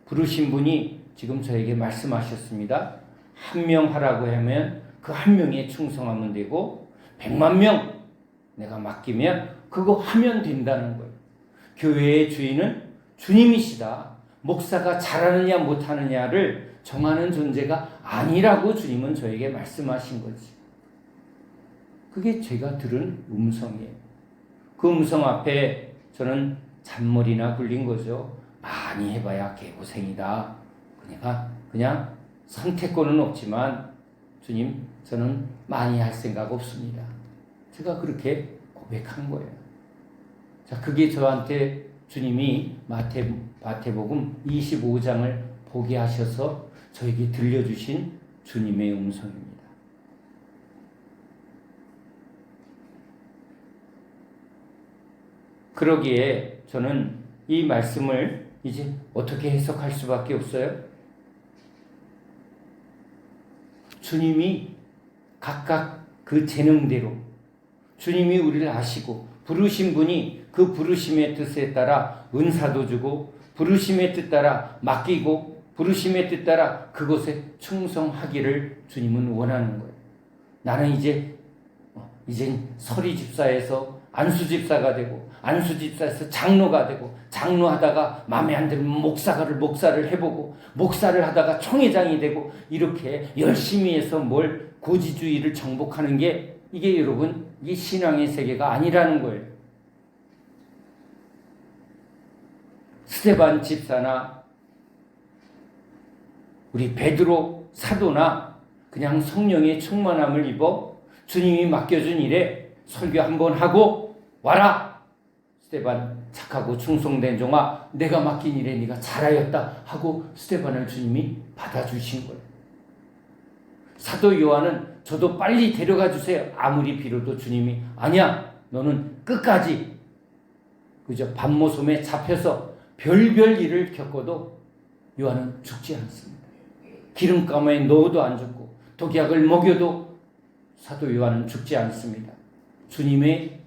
부르신 분이 지금 저에게 말씀하셨습니다. 한 명 하라고 하면 그 한 명에 충성하면 되고 100만 명 내가 맡기면 그거 하면 된다는 거예요. 교회의 주인은 주님이시다. 목사가 잘하느냐 못하느냐를 정하는 존재가 아니라고 주님은 저에게 말씀하신 거지. 그게 제가 들은 음성이에요. 그 음성 앞에 저는 잔머리나 굴린 거죠. 많이 해봐야 개고생이다. 그러니까 그냥 선택권은 없지만 주님 저는 많이 할 생각 없습니다. 제가 그렇게 고백한 거예요. 자, 그게 저한테 주님이 마태복음 25장을 보게 하셔서 저에게 들려주신 주님의 음성입니다. 그러기에 저는 이 말씀을 이제 어떻게 해석할 수밖에 없어요? 주님이 각각 그 재능대로 주님이 우리를 아시고 부르신 분이 그 부르심의 뜻에 따라 은사도 주고 부르심의 뜻 따라 맡기고 부르심의 뜻 따라 그것에 충성하기를 주님은 원하는 거예요. 나는 이젠 서리 집사에서 안수 집사가 되고 안수 집사에서 장로가 되고 장로하다가 마음에 안 들면 목사를 해보고 목사를 하다가 총회장이 되고 이렇게 열심히 해서 뭘 고지주의를 정복하는 게 이게 여러분 이게 신앙의 세계가 아니라는 거예요. 스데반 집사나 우리 베드로 사도나 그냥 성령의 충만함을 입어 주님이 맡겨준 일에 설교 한번 하고 와라. 스데반 착하고 충성된 종아 내가 맡긴 일에 네가 잘하였다 하고 스데반을 주님이 받아주신 거예요. 사도 요한은 저도 빨리 데려가 주세요. 아무리 빌어도 주님이 아니야 너는 끝까지 그저 밤모섬에 잡혀서 별별 일을 겪어도 요한은 죽지 않습니다. 기름감에 넣어도 안 죽고 독약을 먹여도 사도 요한은 죽지 않습니다. 주님의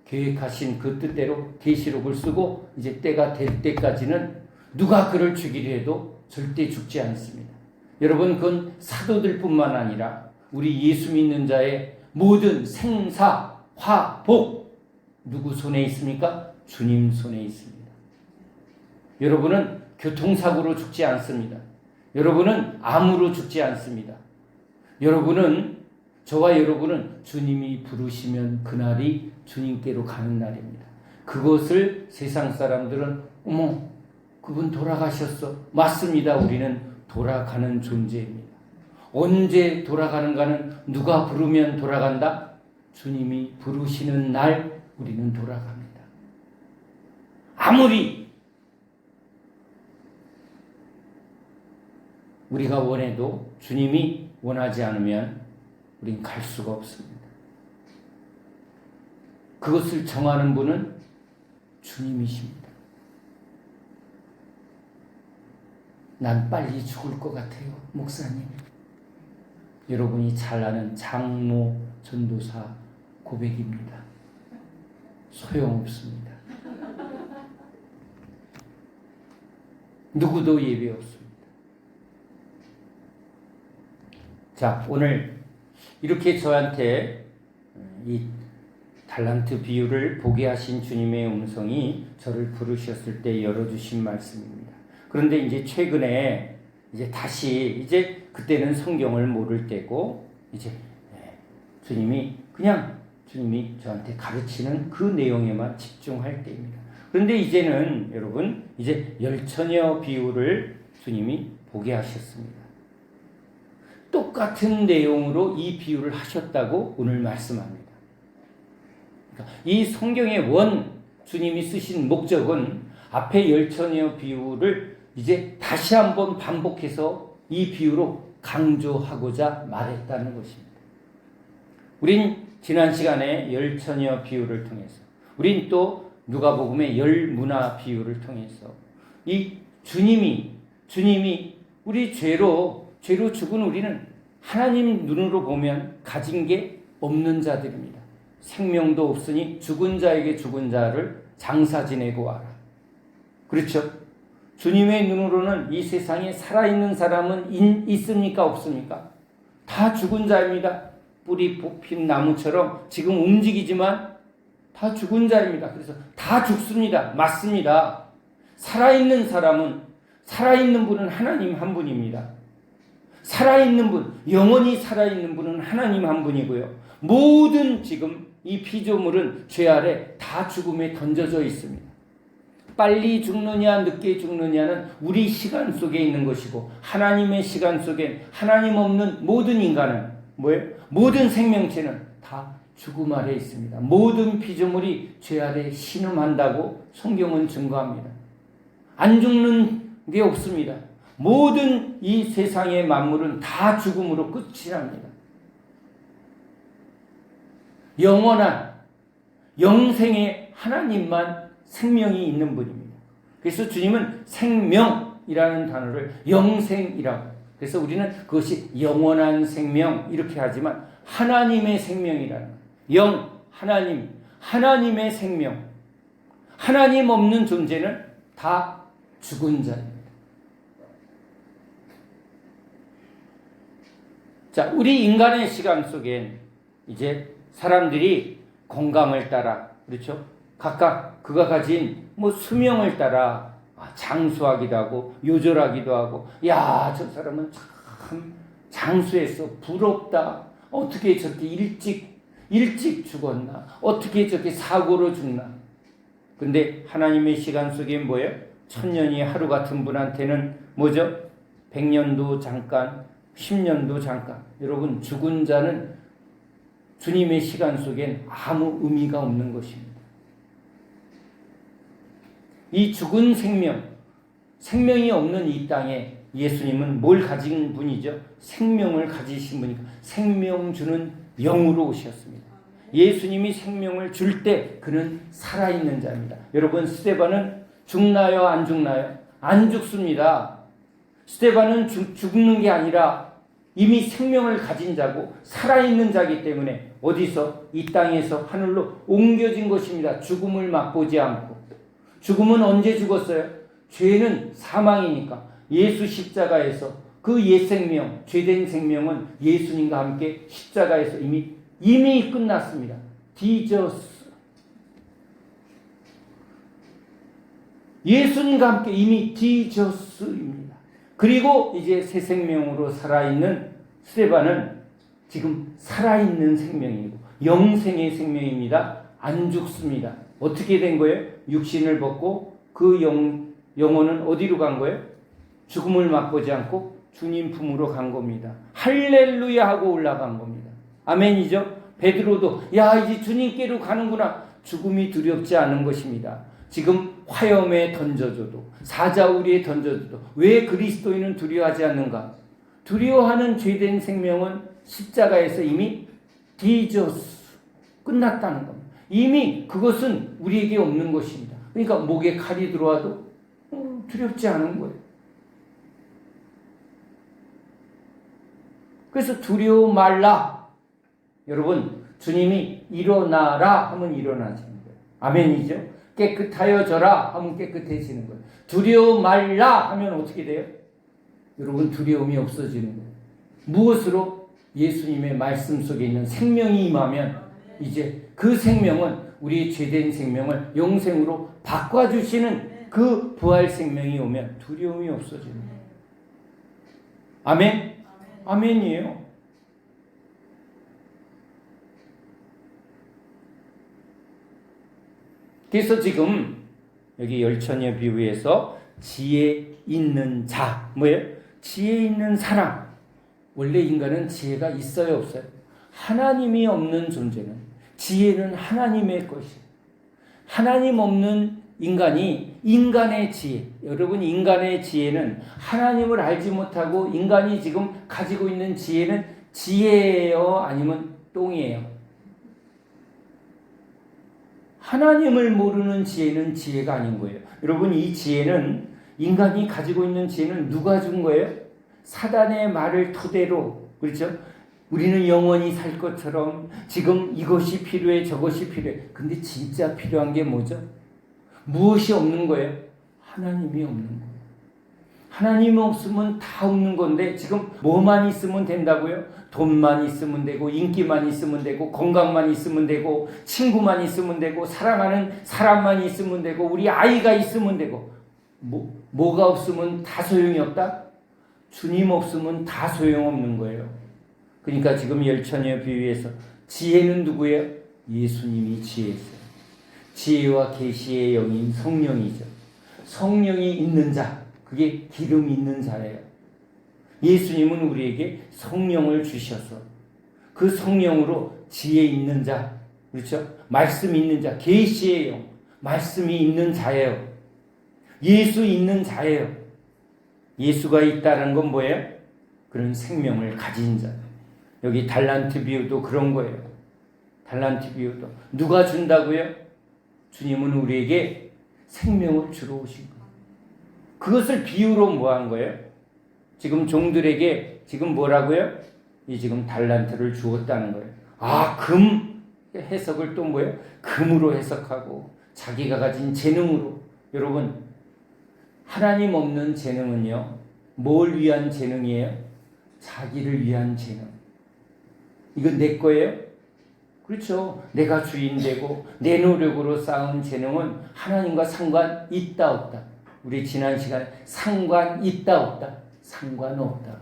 계획하신 그 뜻대로 계시록을 쓰고 이제 때가 될 때까지는 누가 그를 죽이려 해도 절대 죽지 않습니다. 여러분 그건 사도들뿐만 아니라 우리 예수 믿는 자의 모든 생사, 화, 복 누구 손에 있습니까? 주님 손에 있습니다. 여러분은 교통사고로 죽지 않습니다. 여러분은 암으로 죽지 않습니다. 저와 여러분은 주님이 부르시면 그날이 주님께로 가는 날입니다. 그것을 세상 사람들은 어머 그분 돌아가셨어. 맞습니다. 우리는 돌아가는 존재입니다. 언제 돌아가는가는 누가 부르면 돌아간다? 주님이 부르시는 날 우리는 돌아갑니다. 아무리 우리가 원해도 주님이 원하지 않으면 우린 갈 수가 없습니다. 그것을 정하는 분은 주님이십니다. 난 빨리 죽을 것 같아요, 목사님. 여러분이 잘 아는 장로, 전도사 고백입니다. 소용없습니다. 누구도 예배 없습니다. 자, 오늘 이렇게 저한테 이 달란트 비유를 보게 하신 주님의 음성이 저를 부르셨을 때 열어주신 말씀입니다. 그런데 이제 최근에 이제 다시 그때는 성경을 모를 때고 주님이 저한테 가르치는 그 내용에만 집중할 때입니다. 그런데 이제는 여러분 열처녀 비유를 주님이 보게 하셨습니다. 똑같은 내용으로 이 비유를 하셨다고 오늘 말씀합니다. 그러니까 이 성경의 주님이 쓰신 목적은 앞에 열처녀 비유를 이제 다시 한번 반복해서 이 비유로 강조하고자 말했다는 것입니다. 우린 지난 시간에 열처녀 비유를 통해서, 우린 또 누가복음의 열문화 비유를 통해서 이 주님이 우리 죄로 죽은 우리는 하나님 눈으로 보면 가진 게 없는 자들입니다. 생명도 없으니 죽은 자에게 죽은 자를 장사 지내고 와라. 그렇죠? 주님의 눈으로는 이 세상에 살아있는 사람은 있습니까? 없습니까? 다 죽은 자입니다. 뿌리 뽑힌 나무처럼 지금 움직이지만 다 죽은 자입니다. 그래서 다 죽습니다. 맞습니다. 살아있는 분은 하나님 한 분입니다. 살아있는 분, 영원히 살아있는 분은 하나님 한 분이고요. 모든 지금 이 피조물은 죄 아래 다 죽음에 던져져 있습니다. 빨리 죽느냐 늦게 죽느냐는 우리 시간 속에 있는 것이고, 하나님의 시간 속엔 하나님 없는 모든 인간은 뭐예요? 모든 생명체는 다 죽음 아래 있습니다. 모든 피조물이 죄 아래 신음한다고 성경은 증거합니다. 안 죽는 게 없습니다. 모든 이 세상의 만물은 다 죽음으로 끝이 납니다. 영원한 영생의 하나님만 생명이 있는 분입니다. 그래서 주님은 생명이라는 단어를 영생이라고, 그래서 우리는 그것이 영원한 생명 이렇게 하지만 하나님의 생명이라는 영, 하나님의 생명, 하나님 없는 존재는 다 죽은 자입니다. 자, 우리 인간의 시간 속엔 이제 사람들이 건강을 따라, 그렇죠? 각각 그가 가진 수명을 따라 장수하기도 하고 요절하기도 하고, 야, 저 사람은 참 장수했어, 부럽다, 어떻게 저렇게 일찍 죽었나, 어떻게 저렇게 사고로 죽나. 근데 하나님의 시간 속에 뭐예요? 1000년이 하루 같은 분한테는 뭐죠? 100년도 잠깐, 10년도 잠깐. 여러분, 죽은 자는 주님의 시간 속엔 아무 의미가 없는 것입니다. 이 죽은 생명이 없는 이 땅에 예수님은 뭘 가진 분이죠? 생명을 가지신 분이니까 생명 주는 영으로 오셨습니다. 예수님이 생명을 줄 때 그는 살아있는 자입니다. 여러분, 스데반은 죽나요? 안 죽나요? 안 죽습니다. 스데반은 죽는 게 아니라 이미 생명을 가진 자고 살아있는 자이기 때문에 어디서? 이 땅에서 하늘로 옮겨진 것입니다. 죽음을 맛보지 않고. 죽음은 언제 죽었어요? 죄는 사망이니까 예수 십자가에서 그 옛 생명, 죄된 생명은 예수님과 함께 십자가에서 이미 끝났습니다. 디저스. 예수님과 함께 이미 디저스입니다. 그리고 이제 새 생명으로 살아있는 스데반은 지금 살아있는 생명이고 영생의 생명입니다. 안 죽습니다. 어떻게 된 거예요? 육신을 벗고 그 영혼은 어디로 간 거예요? 죽음을 맛보지 않고 주님 품으로 간 겁니다. 할렐루야 하고 올라간 겁니다. 아멘이죠? 베드로도 이제 주님께로 가는구나. 죽음이 두렵지 않은 것입니다. 지금 화염에 던져줘도, 사자우리에 던져줘도 왜 그리스도인은 두려워하지 않는가? 두려워하는 죄된 생명은 십자가에서 이미 디저스 끝났다는 겁니다. 이미 그것은 우리에게 없는 것입니다. 그러니까 목에 칼이 들어와도 두렵지 않은 거예요. 그래서 두려워 말라. 여러분, 주님이 일어나라 하면 일어나시는 거예요. 아멘이죠? 깨끗하여져라 하면 깨끗해지는 거예요. 두려워 말라 하면 어떻게 돼요? 여러분, 두려움이 없어지는 거예요. 무엇으로? 예수님의 말씀 속에 있는 생명이 임하면 이제 그 생명은 우리의 죄된 생명을 영생으로 바꿔주시는 그 부활 생명이 오면 두려움이 없어지는 거예요. 아멘? 아멘이에요. 그래서 지금 여기 열처녀 비유에서 지혜 있는 자, 뭐예요? 지혜 있는 사람. 원래 인간은 지혜가 있어요, 없어요? 하나님이 없는 존재는 지혜는 하나님의 것이에요. 하나님 없는 인간이 인간의 지혜, 여러분 인간의 지혜는 하나님을 알지 못하고 인간이 지금 가지고 있는 지혜는 지혜예요? 아니면 똥이에요? 하나님을 모르는 지혜는 지혜가 아닌 거예요. 여러분 이 지혜는 인간이 가지고 있는 지혜는 누가 준 거예요? 사단의 말을 토대로 그렇죠? 우리는 영원히 살 것처럼 지금 이것이 필요해 저것이 필요해. 근데 진짜 필요한 게 뭐죠? 무엇이 없는 거예요? 하나님이 없는 거예요. 하나님 없으면 다 없는 건데 지금 뭐만 있으면 된다고요? 돈만 있으면 되고 인기만 있으면 되고 건강만 있으면 되고 친구만 있으면 되고 사랑하는 사람만 있으면 되고 우리 아이가 있으면 되고 뭐가 없으면 다 소용이 없다? 주님 없으면 다 소용없는 거예요. 그러니까 지금 열처녀 비유에서 지혜는 누구예요? 예수님이 지혜였어요. 지혜와 계시의 영인 성령이죠. 성령이 있는 자, 그게 기름 있는 자예요. 예수님은 우리에게 성령을 주셔서 그 성령으로 지혜 있는 자, 그렇죠? 말씀 있는 자, 계시의 영, 말씀이 있는 자예요. 예수 있는 자예요. 예수가 있다는 건 뭐예요? 그런 생명을 가진 자. 여기 달란트 비유도 그런 거예요. 달란트 비유도 누가 준다고요? 주님은 우리에게 생명을 주러 오신 거예요. 그것을 비유로 뭐 한 거예요? 지금 종들에게 지금 뭐라고요? 이 지금 달란트를 주었다는 거예요. 아, 금 해석을 또 뭐예요? 금으로 해석하고 자기가 가진 재능으로. 여러분 하나님 없는 재능은요, 뭘 위한 재능이에요? 자기를 위한 재능. 이건 내 거예요? 그렇죠. 내가 주인 되고 내 노력으로 쌓은 재능은 하나님과 상관 있다 없다. 우리 지난 시간에 상관 있다 없다. 상관없다.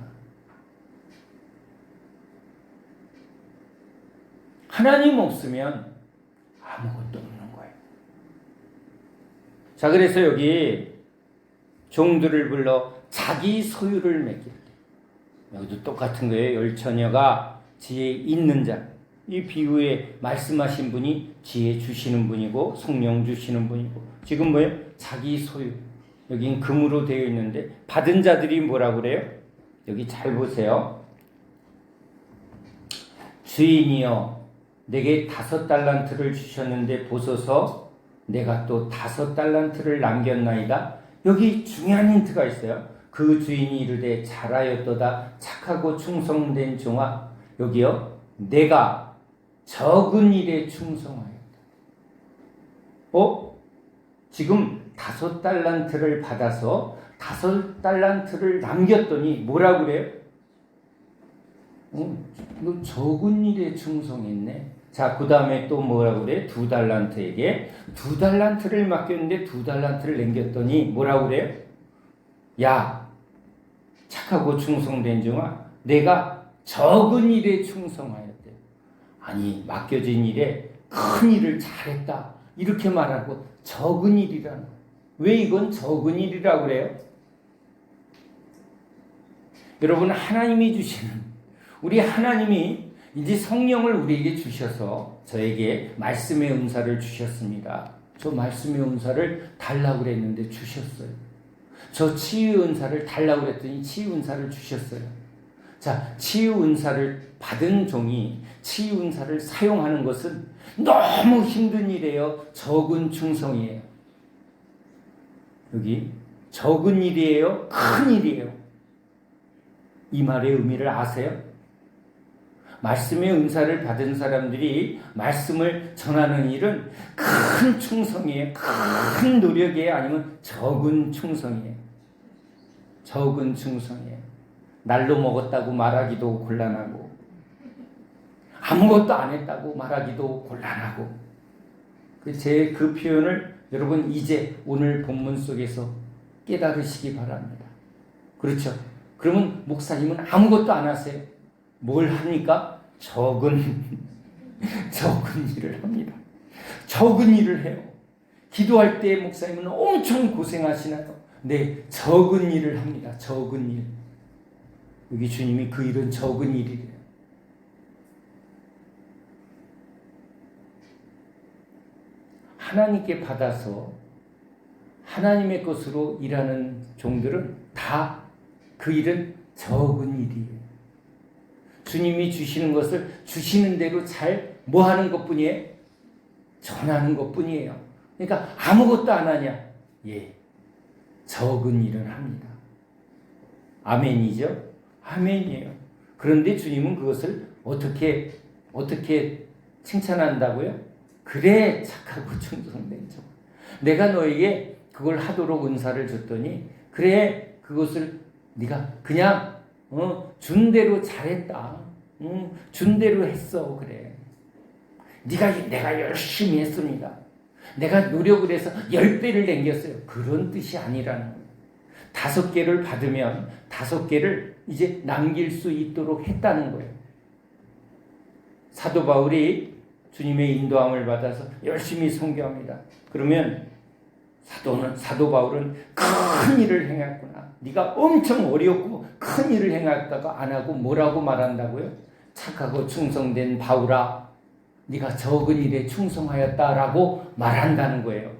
하나님 없으면 아무것도 없는 거예요. 자, 그래서 여기 종들을 불러 자기 소유를 맡길 때 여기도 똑같은 거예요. 열처녀가 지혜 있는 자, 이 비유에 말씀하신 분이 지혜 주시는 분이고 성령 주시는 분이고 지금 뭐예요? 자기 소유. 여긴 금으로 되어 있는데 받은 자들이 뭐라고 그래요? 여기 잘 보세요. 주인이여 내게 5달란트를 주셨는데 보소서 내가 또 5달란트를 남겼나이다. 여기 중요한 힌트가 있어요. 그 주인이 이르되 잘하였도다 착하고 충성된 종아. 여기요. 내가 적은 일에 충성하였다. 지금 5달란트를 받아서 5달란트를 남겼더니 뭐라고 그래요? 너 적은 일에 충성했네. 자, 그 다음에 또 뭐라고 그래? 2달란트에게 2달란트를 맡겼는데 2달란트를 남겼더니 뭐라고 그래요? 야, 착하고 충성된 종아, 내가 적은 일에 충성하였대. 아니, 맡겨진 일에 큰 일을 잘했다. 이렇게 말하고 적은 일이라는 거예요. 왜 이건 적은 일이라고 그래요? 여러분, 하나님이 주시는, 우리 하나님이 이제 성령을 우리에게 주셔서 저에게 말씀의 은사를 주셨습니다. 저 말씀의 은사를 달라고 그랬는데 주셨어요. 저 치유 은사를 달라고 그랬더니 치유 은사를 주셨어요. 자, 치유 은사를 받은 종이 치유 은사를 사용하는 것은 너무 힘든 일이에요. 적은 충성이에요. 여기 적은 일이에요? 큰 일이에요? 이 말의 의미를 아세요? 말씀의 은사를 받은 사람들이 말씀을 전하는 일은 큰 충성이에요? 큰 노력이에요? 아니면 적은 충성이에요? 적은 충성이에요. 날로 먹었다고 말하기도 곤란하고 아무것도 안 했다고 말하기도 곤란하고 제 그 표현을 여러분 이제 오늘 본문 속에서 깨달으시기 바랍니다. 그렇죠? 그러면 목사님은 아무것도 안 하세요. 뭘 합니까? 적은 일을 합니다. 적은 일을 해요. 기도할 때 목사님은 엄청 고생하시나요? 네, 적은 일을 합니다. 적은 일. 여기 주님이 그 일은 적은 일이래요. 하나님께 받아서 하나님의 것으로 일하는 종들은 다 그 일은 적은 일이에요. 주님이 주시는 것을 주시는 대로 잘 뭐 하는 것뿐이에요? 전하는 것뿐이에요. 그러니까 아무것도 안 하냐? 예, 적은 일은 합니다. 아멘이죠? 아멘이에요. 그런데 주님은 그것을 어떻게 칭찬한다고요? 그래, 착하고 충성된 종. 내가 너에게 그걸 하도록 은사를 줬더니 그래, 그것을 네가 그냥 준 대로 잘했다. 준 대로 했어. 그래. 내가 열심히 했습니다. 내가 노력을 해서 10배를 남겼어요. 그런 뜻이 아니라는 거예요. 5개를 받으면 5개를 이제 남길 수 있도록 했다는 거예요. 사도 바울이 주님의 인도함을 받아서 열심히 선교합니다. 그러면 사도 바울은 큰 일을 행했구나. 네가 엄청 어렵고 큰 일을 행했다가 안 하고 뭐라고 말한다고요? 착하고 충성된 바울아, 네가 적은 일에 충성하였다라고 말한다는 거예요.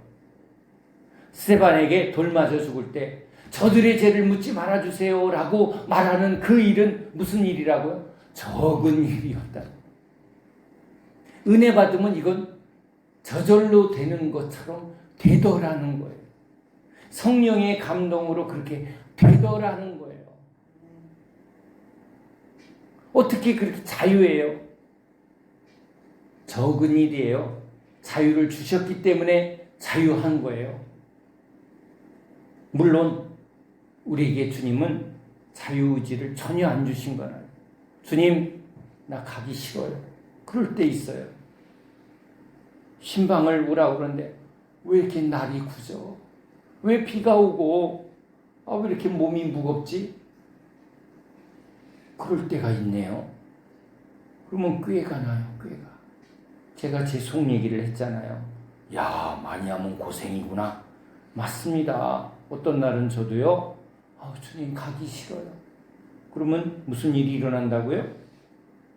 스데반에게 돌 맞아 죽을 때 저들의 죄를 묻지 말아주세요 라고 말하는 그 일은 무슨 일이라고요? 적은 일이었다. 은혜 받으면 이건 저절로 되는 것처럼 되더라는 거예요. 성령의 감동으로 그렇게 되더라는 거예요. 어떻게 그렇게 자유예요? 적은 일이에요. 자유를 주셨기 때문에 자유한 거예요. 물론 우리에게 주님은 자유의지를 전혀 안 주신 건 아니에요. 주님, 나 가기 싫어요. 그럴 때 있어요. 신방을 오라고 그러는데 왜 이렇게 날이 굳어? 왜 비가 오고 왜 이렇게 몸이 무겁지? 그럴 때가 있네요. 그러면 꾀가 나요. 꾀가. 제가 제 속 얘기를 했잖아요. 야, 많이 하면 고생이구나. 맞습니다. 어떤 날은 저도요. 주님 가기 싫어요. 그러면 무슨 일이 일어난다고요?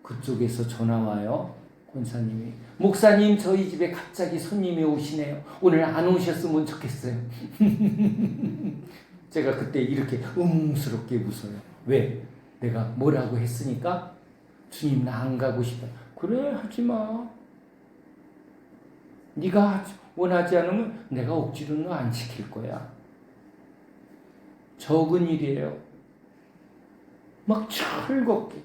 그쪽에서 전화 와요. 권사님이, 목사님 저희 집에 갑자기 손님이 오시네요. 오늘 안 오셨으면 좋겠어요. 제가 그때 이렇게 음스럽게 웃어요. 왜? 내가 뭐라고 했으니까? 주님 나 안 가고 싶다. 그래, 하지마. 네가 원하지 않으면 내가 억지로는 안 시킬 거야. 적은 일이에요. 막 즐겁게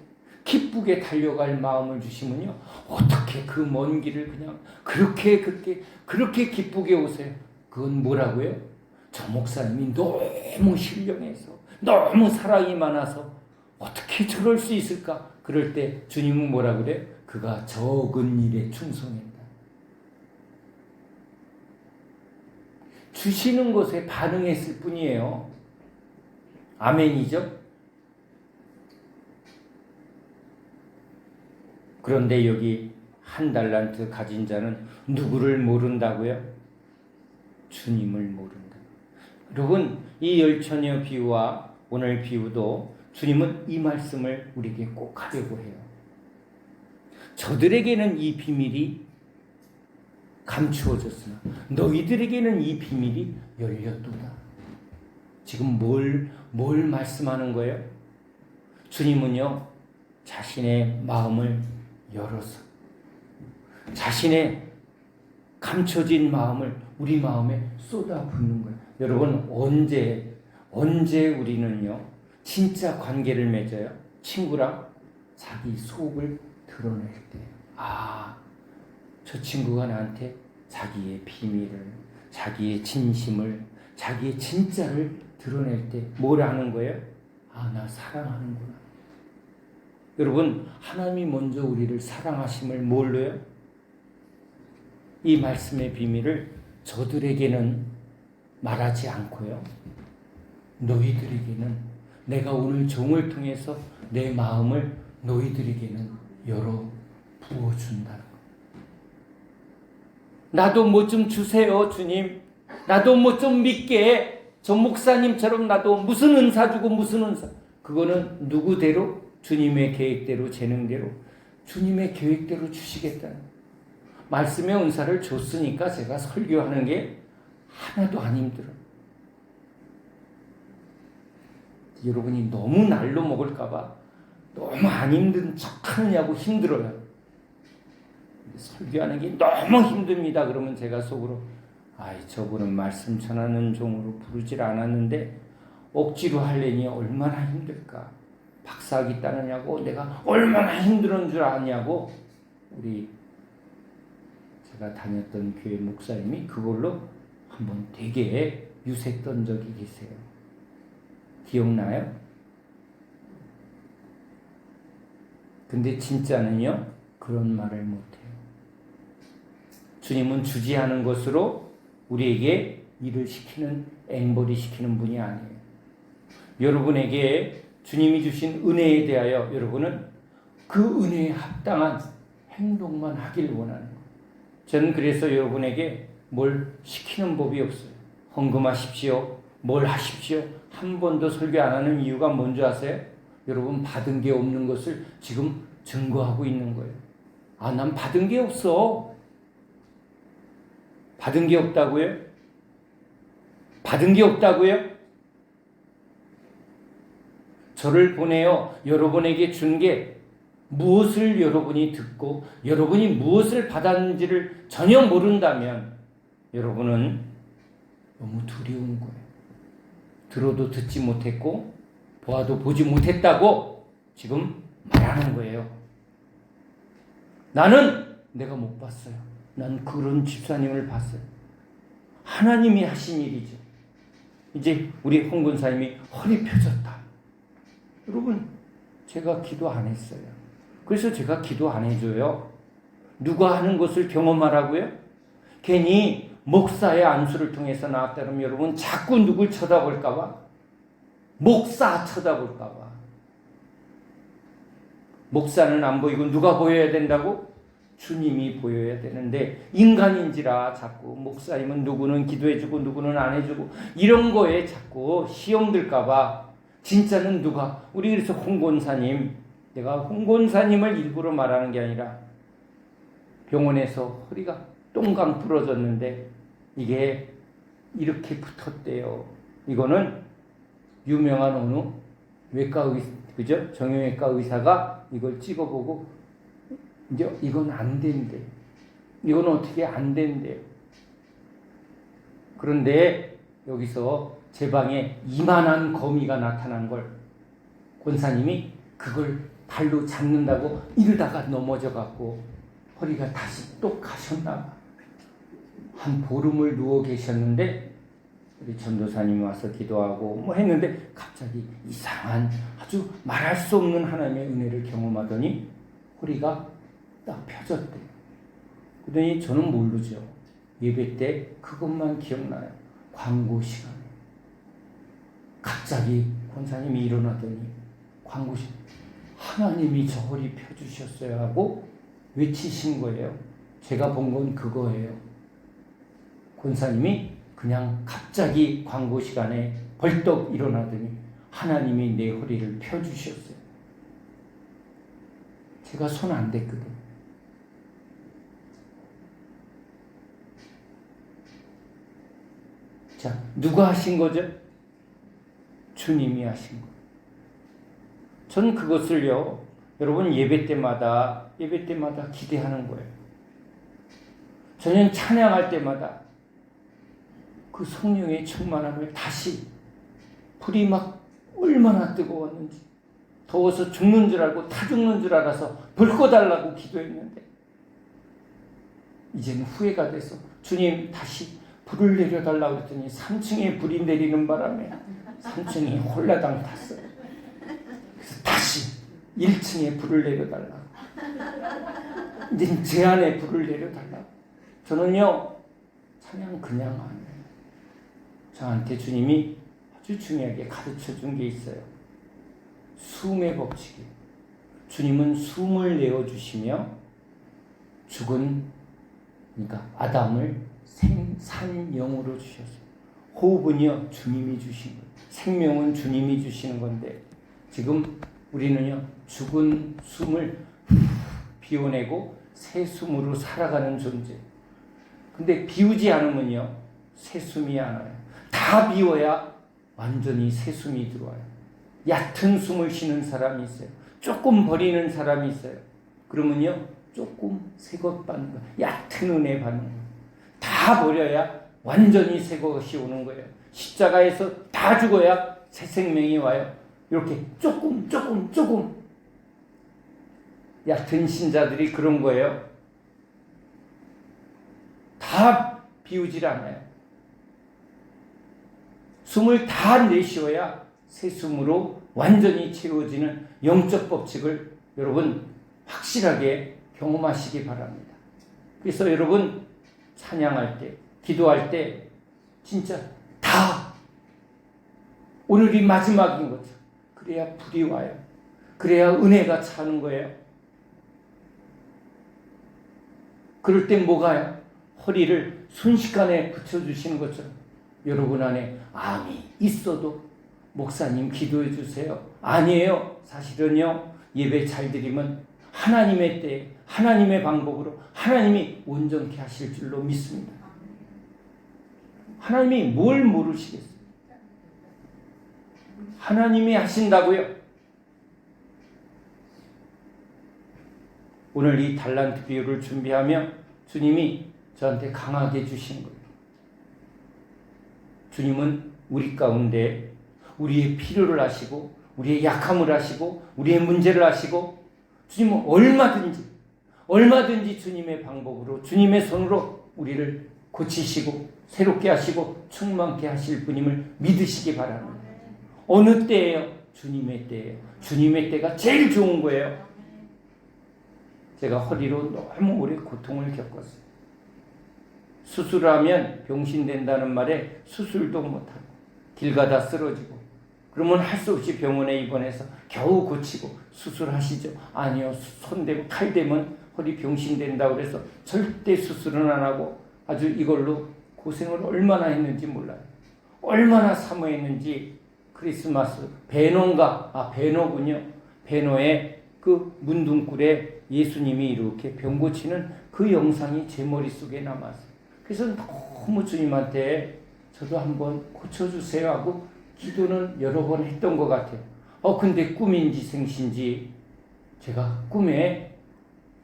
기쁘게 달려갈 마음을 주시면요, 어떻게 그 먼 길을 그냥 그렇게 기쁘게 오세요? 그건 뭐라고요? 저 목사님이 너무 신령해서 너무 사랑이 많아서 어떻게 저럴 수 있을까? 그럴 때 주님은 뭐라고 그래요? 그가 적은 일에 충성했다. 주시는 것에 반응했을 뿐이에요. 아멘이죠? 그런데 여기 1달란트 가진 자는 누구를 모른다고요? 주님을 모른다. 여러분, 이 열처녀 비유와 오늘 비유도 주님은 이 말씀을 우리에게 꼭 하려고 해요. 저들에게는 이 비밀이 감추어졌으나 너희들에게는 이 비밀이 열렸도다. 지금 뭘 말씀하는 거예요? 주님은요, 자신의 마음을 열어서 자신의 감춰진 마음을 우리 마음에 쏟아붓는 거예요. 여러분, 언제 우리는요 진짜 관계를 맺어요? 친구랑 자기 속을 드러낼 때. 저 친구가 나한테 자기의 비밀을, 자기의 진심을, 자기의 진짜를 드러낼 때 뭘 하는 거예요? 나 사랑하는구나. 여러분, 하나님이 먼저 우리를 사랑하심을 뭘로요? 이 말씀의 비밀을 저들에게는 말하지 않고요, 너희들에게는, 내가 오늘 종을 통해서 내 마음을 너희들에게는 열어 부어준다는 거. 나도 뭐 좀 주세요, 주님. 나도 뭐 좀 믿게. 저 목사님처럼 나도 무슨 은사 주고 무슨 은사. 그거는 누구대로? 주님의 계획대로, 재능대로, 주님의 계획대로 주시겠다는. 말씀의 은사를 줬으니까 제가 설교하는 게 하나도 안 힘들어요. 여러분이 너무 날로 먹을까봐 너무 안 힘든 척하느냐고 힘들어요. 설교하는 게 너무 힘듭니다. 그러면 제가 속으로 저분은 말씀 전하는 종으로 부르질 않았는데 억지로 하려니 얼마나 힘들까. 박사학위 따느냐고 내가 얼마나 힘들은 줄 아냐고 우리 제가 다녔던 교회 목사님이 그걸로 한번 되게 유색던 적이 계세요. 기억나요? 근데 진짜는요 그런 말을 못해요. 주님은 주지하는 것으로 우리에게 일을 시키는 앵벌이 시키는 분이 아니에요. 여러분에게 주님이 주신 은혜에 대하여 여러분은 그 은혜에 합당한 행동만 하길 원하는 거예요. 저는 그래서 여러분에게 뭘 시키는 법이 없어요. 헌금하십시오. 뭘 하십시오. 한 번도 설교 안 하는 이유가 뭔지 아세요? 여러분 받은 게 없는 것을 지금 증거하고 있는 거예요. 난 받은 게 없어. 받은 게 없다고요? 받은 게 없다고요? 저를 보내어 여러분에게 준 게 무엇을 여러분이 듣고 여러분이 무엇을 받았는지를 전혀 모른다면 여러분은 너무 두려운 거예요. 들어도 듣지 못했고 보아도 보지 못했다고 지금 말하는 거예요. 나는 내가 못 봤어요. 난 그런 집사님을 봤어요. 하나님이 하신 일이죠. 이제 우리 홍 권사님이 허리 펴졌다. 여러분 제가 기도 안 했어요. 그래서 제가 기도 안 해줘요. 누가 하는 것을 경험하라고요? 괜히 목사의 안수를 통해서 나왔다 그러면 여러분 자꾸 누굴 쳐다볼까봐 목사 쳐다볼까봐 목사는 안 보이고 누가 보여야 된다고? 주님이 보여야 되는데 인간인지라 자꾸 목사님은 누구는 기도해주고 누구는 안 해주고 이런 거에 자꾸 시험 들까봐 진짜는 누가 우리 그래서 홍 권사님 내가 홍 권사님을 일부러 말하는 게 아니라 병원에서 허리가 똥강 부러졌는데 이게 이렇게 붙었대요. 이거는 유명한 어느 외과 그죠? 정형외과 의사가 이걸 찍어보고 이제 이건 안 된대. 이건 어떻게 안 된대요. 그런데 여기서 제 방에 이만한 거미가 나타난 걸 권사님이 그걸 발로 잡는다고 이러다가 넘어져 갖고 허리가 다시 또 가셨나 봐. 한 보름을 누워 계셨는데 우리 전도사님이 와서 기도하고 뭐 했는데 갑자기 이상한 아주 말할 수 없는 하나님의 은혜를 경험하더니 허리가 딱 펴졌대요. 그러더니 저는 모르죠. 예배 때 그것만 기억나요. 광고 시간에 갑자기 권사님이 일어나더니 광고 시간에 하나님이 저 허리 펴주셨어요 하고 외치신 거예요. 제가 본 건 그거예요. 권사님이 그냥 갑자기 광고 시간에 벌떡 일어나더니 하나님이 내 허리를 펴주셨어요. 제가 손 안 댔거든. 자, 누가 하신 거죠? 주님이 하신 거예요. 전 그것을요, 여러분 예배 때마다 기대하는 거예요. 저는 찬양할 때마다 그 성령의 충만함을 다시 불이 막 얼마나 뜨거웠는지 더워서 죽는 줄 알고 타 죽는 줄 알아서 불 꺼달라고 기도했는데 이제는 후회가 돼서 주님 다시 불을 내려달라고 했더니 3층에 불이 내리는 바람에 3층이 홀라당 탔어요. 그래서 다시 1층에 불을 내려달라고. 이제 제 안에 불을 내려달라고. 저는요 찬양 그냥 안 해요. 저한테 주님이 아주 중요하게 가르쳐 준 게 있어요. 숨의 법칙이에요. 주님은 숨을 내어주시며 죽은 그러니까 아담을 생산영으로 주셨어요. 호흡은요 주님이 주신 거예요. 생명은 주님이 주시는 건데 지금 우리는요 죽은 숨을 비워내고 새 숨으로 살아가는 존재. 근데 비우지 않으면요 새 숨이 안 와요. 다 비워야 완전히 새 숨이 들어와요. 얕은 숨을 쉬는 사람이 있어요. 조금 버리는 사람이 있어요. 그러면요, 조금 새 것 받는 거예요. 얕은 은혜 받는 거예요. 다 버려야 완전히 새 것이 오는 거예요. 십자가에서 다 죽어야 새 생명이 와요. 이렇게 조금 얕은 신자들이 그런 거예요. 다 비우질 않아요. 숨을 다 내쉬어야 새 숨으로 완전히 채워지는 영적 법칙을 여러분 확실하게 경험하시기 바랍니다. 그래서 여러분 찬양할 때, 기도할 때 진짜 다 오늘이 마지막인 거죠. 그래야 불이 와요. 그래야 은혜가 차는 거예요. 그럴 때 뭐가요? 허리를 순식간에 붙여주시는 것처럼 여러분 안에 암이 있어도 목사님 기도해 주세요. 아니에요. 사실은요, 예배 잘 드리면 하나님의 때에 하나님의 방법으로 하나님이 온전케 하실 줄로 믿습니다. 하나님이 뭘 모르시겠어요? 하나님이 하신다고요. 오늘 이 달란트 비유를 준비하며 주님이 저한테 강하게 주신 거예요. 주님은 우리 가운데 우리의 필요를 아시고 우리의 약함을 아시고 우리의 문제를 아시고 주님은 얼마든지 주님의 방법으로 주님의 손으로 우리를 고치시고 새롭게 하시고 충만케 하실 분임을 믿으시기 바랍니다. 어느 때예요? 주님의 때예요. 주님의 때가 제일 좋은 거예요. 제가 허리로 너무 오래 고통을 겪었어요. 수술하면 병신된다는 말에 수술도 못하고 길 가다 쓰러지고 그러면 할 수 없이 병원에 입원해서 겨우 고치고 수술하시죠. 아니요. 손 대고 칼 대면 허리 병신된다고 그래서 절대 수술은 안 하고 아주 이걸로 고생을 얼마나 했는지 몰라요. 얼마나 사모했는지. 크리스마스 배노군요. 배노의 그 문둥굴에 예수님이 이렇게 병 고치는 그 영상이 제 머릿속에 남았어요. 그래서 너무 주님한테 저도 한번 고쳐주세요 하고 기도는 여러 번 했던 것 같아요. 근데 꿈인지 생신지 제가 꿈에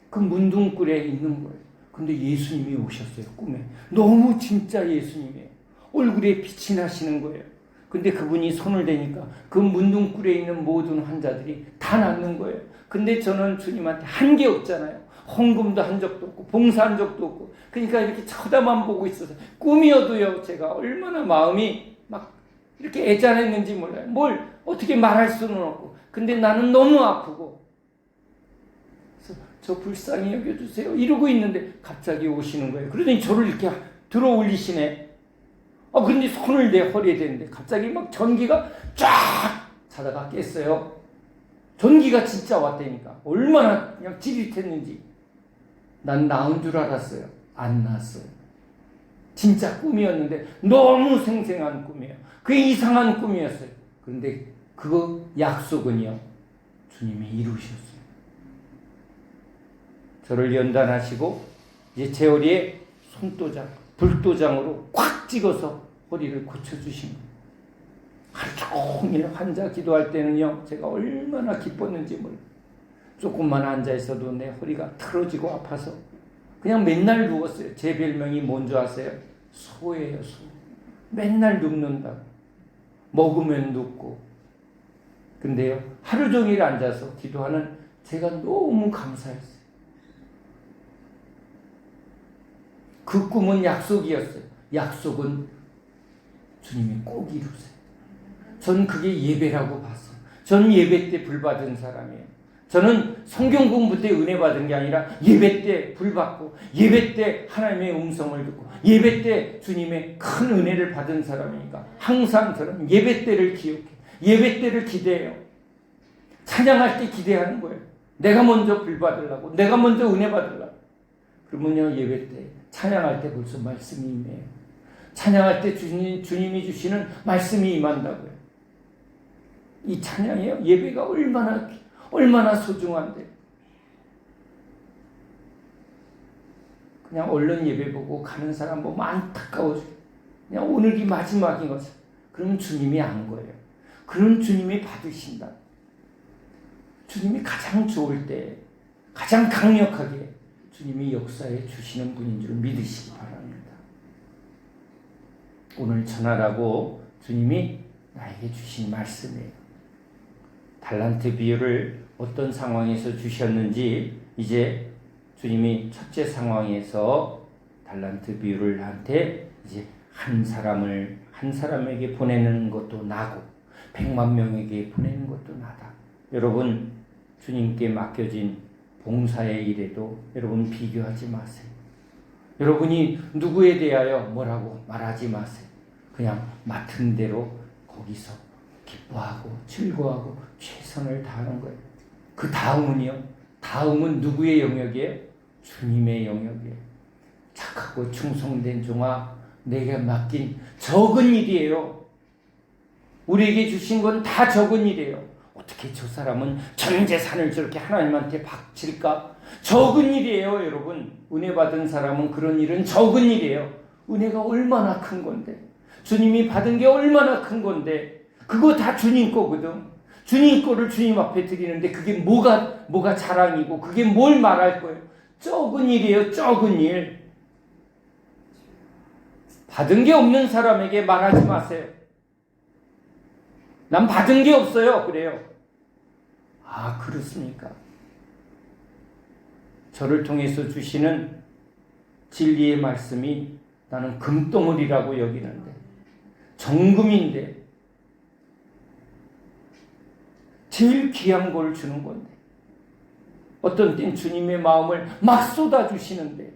그 문둥굴에 있는 거예요. 근데 예수님이 오셨어요. 꿈에. 너무 진짜 예수님이에요. 얼굴에 빛이 나시는 거예요. 근데 그분이 손을 대니까 그 문둥굴에 있는 모든 환자들이 다 낫는 거예요. 근데 저는 주님한테 한 게 없잖아요. 헌금도 한 적도 없고 봉사한 적도 없고 그러니까 이렇게 쳐다만 보고 있어서 꿈이어도요 제가 얼마나 마음이 막 이렇게 애잔했는지 몰라요. 뭘 어떻게 말할 수는 없고 근데 나는 너무 아프고 그래서 저 불쌍히 여겨주세요 이러고 있는데 갑자기 오시는 거예요. 그러더니 저를 이렇게 들어 올리시네. 근데 손을 내 허리에 대는데 갑자기 막 전기가 쫙 자다가 깼어요. 전기가 진짜 왔다니까. 얼마나 그냥 찌릿했는지. 난 나은 줄 알았어요. 안 나았어요. 진짜 꿈이었는데 너무 생생한 꿈이에요. 그게 이상한 꿈이었어요. 그런데 그 약속은요. 주님이 이루셨어요. 저를 연단하시고 이제 제 허리에 손도장, 불도장으로 콱 찍어서 허리를 고쳐주신 거예요. 하루 종일 환자 기도할 때는요. 제가 얼마나 기뻤는지 몰라요. 조금만 앉아있어도 내 허리가 틀어지고 아파서 그냥 맨날 누웠어요. 제 별명이 뭔지 아세요? 소예요. 소. 맨날 눕는다고. 먹으면 눕고. 근데요. 하루 종일 앉아서 기도하는 제가 너무 감사했어요. 그 꿈은 약속이었어요. 약속은 주님이 꼭 이루세요. 전 그게 예배라고 봤어요. 전 예배 때 불 받은 사람이에요. 저는 성경 공부 때 은혜 받은 게 아니라 예배 때 불 받고 예배 때 하나님의 음성을 듣고 예배 때 주님의 큰 은혜를 받은 사람이니까 항상 저는 예배 때를 기억해. 예배 때를 기대해요. 찬양할 때 기대하는 거예요. 내가 먼저 불 받으려고 내가 먼저 은혜 받으려고. 그러면요 예배 때 찬양할 때 벌써 말씀이 임해요. 찬양할 때 주님이 주시는 말씀이 임한다고요. 이 찬양이요 예배가 얼마나 소중한데. 그냥 얼른 예배 보고 가는 사람 보면 안타까워져요. 그냥 오늘이 마지막인 거죠. 그러면 주님이 안 거예요. 그런 주님이 받으신다. 주님이 가장 좋을 때 가장 강력하게 주님이 역사해 주시는 분인 줄 믿으시기 바랍니다. 오늘 전하라고 주님이 나에게 주신 말씀이에요. 달란트 비유를 어떤 상황에서 주셨는지 이제 주님이 첫째 상황에서 달란트 비유를 한테 이제 한 사람에게 보내는 것도 나고 100만 명에게 보내는 것도 나다. 여러분 주님께 맡겨진 봉사의 일에도 여러분 비교하지 마세요. 여러분이 누구에 대하여 뭐라고 말하지 마세요. 그냥 맡은 대로 거기서 기뻐하고 즐거워하고 최선을 다하는 거예요. 그 다음은요. 다음은 누구의 영역이에요? 주님의 영역이에요. 착하고 충성된 종아, 내게 맡긴 적은 일이에요. 우리에게 주신 건 다 적은 일이에요. 어떻게 저 사람은 전 재산을 저렇게 하나님한테 바칠까? 적은 일이에요, 여러분. 은혜 받은 사람은 그런 일은 적은 일이에요. 은혜가 얼마나 큰 건데, 주님이 받은 게 얼마나 큰 건데, 그거 다 주님 거거든. 주님 거를 주님 앞에 드리는데 그게 뭐가 자랑이고 그게 뭘 말할 거예요? 적은 일이에요, 적은 일. 받은 게 없는 사람에게 말하지 마세요. 난 받은 게 없어요. 그래요. 아, 그렇습니까? 저를 통해서 주시는 진리의 말씀이 나는 금덩어리라고 여기는데, 정금인데, 제일 귀한 걸 주는 건데, 어떤 땐 주님의 마음을 막 쏟아주시는데,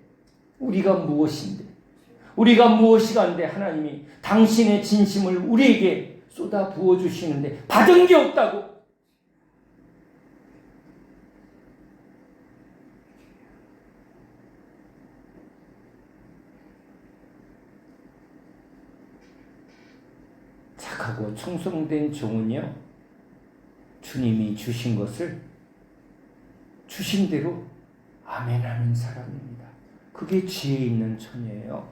우리가 무엇인데, 우리가 무엇이간데 하나님이 당신의 진심을 우리에게 쏟아 부어주시는데 받은 게 없다고. 착하고 충성된 종은요, 주님이 주신 것을 주신 대로 아멘하는 사람입니다. 그게 지혜 있는 처녀예요.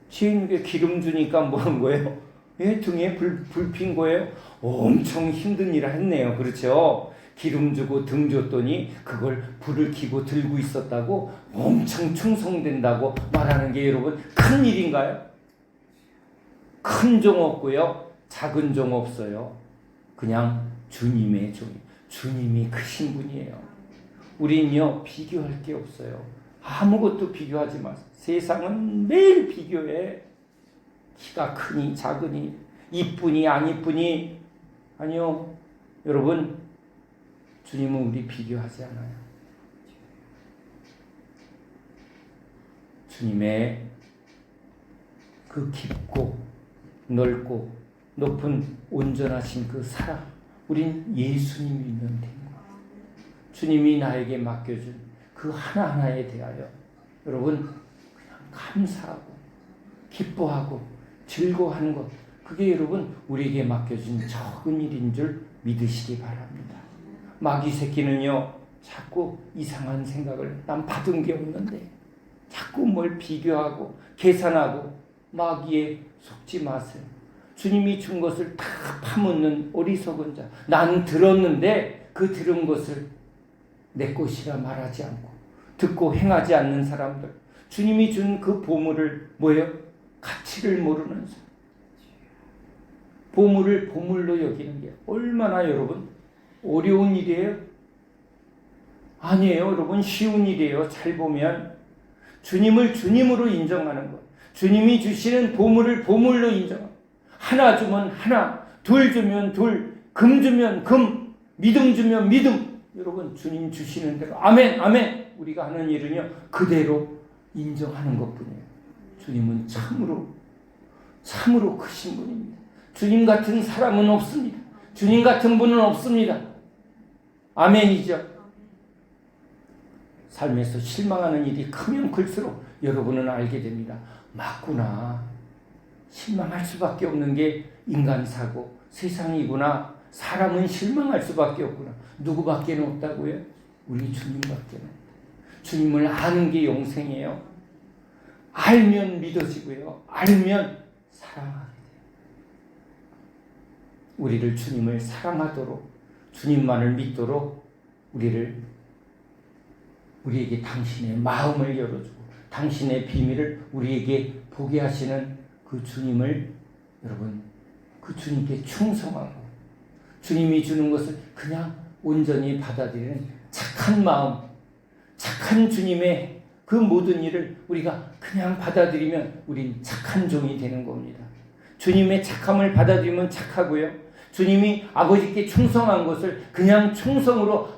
지혜 있는 게 기름 주니까 뭐 한 거예요? 예, 등에 불 핀 거예요? 엄청 힘든 일을 했네요. 그렇죠? 기름 주고 등 줬더니 그걸 불을 켜고 들고 있었다고 엄청 충성된다고 말하는 게 여러분 큰 일인가요? 큰 종 없고요. 작은 종 없어요. 그냥 주님의 종. 주님이 크신 분이에요. 우린요, 비교할 게 없어요. 아무것도 비교하지 마세요. 세상은 매일 비교해. 키가 크니 작으니 이쁘니 안 이쁘니. 아니요. 여러분, 주님은 우리 비교하지 않아요. 주님의 그 깊고 넓고 높은 온전하신 그 사랑, 우린 예수님이 있는 데입니다. 주님이 나에게 맡겨준 그 하나하나에 대하여 여러분 그냥 감사하고 기뻐하고 즐거워하는 것, 그게 여러분 우리에게 맡겨진 적은 일인 줄 믿으시기 바랍니다. 마귀 새끼는요, 자꾸 이상한 생각을, 난 받은 게 없는데 자꾸 뭘 비교하고 계산하고, 마귀에 속지 마세요. 주님이 준 것을 다 파묻는 어리석은 자. 난 들었는데 그 들은 것을 내 것이라 말하지 않고 듣고 행하지 않는 사람들, 주님이 준 그 보물을 뭐예요? 가치를 모르는 사람. 보물을 보물로 여기는 게 얼마나 여러분 어려운 일이에요? 아니에요. 여러분 쉬운 일이에요. 잘 보면 주님을 주님으로 인정하는 것, 주님이 주시는 보물을 보물로 인정하는 것. 하나 주면 하나, 둘 주면 둘, 금 주면 금, 믿음 주면 믿음. 여러분 주님 주시는 대로 아멘 아멘, 우리가 하는 일은요 그대로 인정하는 것뿐이에요. 주님은 참으로 크신 분입니다. 주님 같은 사람은 없습니다. 주님 같은 분은 없습니다. 아멘이죠. 삶에서 실망하는 일이 크면 클수록 여러분은 알게 됩니다. 맞구나. 실망할 수밖에 없는 게 인간사고 세상이구나. 사람은 실망할 수밖에 없구나. 누구밖에 없다고요? 우리 주님밖에 없다. 주님을 아는 게 영생이에요. 알면 믿어지고요. 알면 사랑하게 돼요. 우리를 주님을 사랑하도록 주님만을 믿도록 우리에게 당신의 마음을 열어주고 당신의 비밀을 우리에게 보게 하시는 그 주님을 여러분 그 주님께 충성하고 주님이 주는 것을 그냥 온전히 받아들이는 착한 마음, 착한 주님의 그 모든 일을 우리가 그냥 받아들이면 우린 착한 종이 되는 겁니다. 주님의 착함을 받아들이면 착하고요. 주님이 아버지께 충성한 것을 그냥 충성으로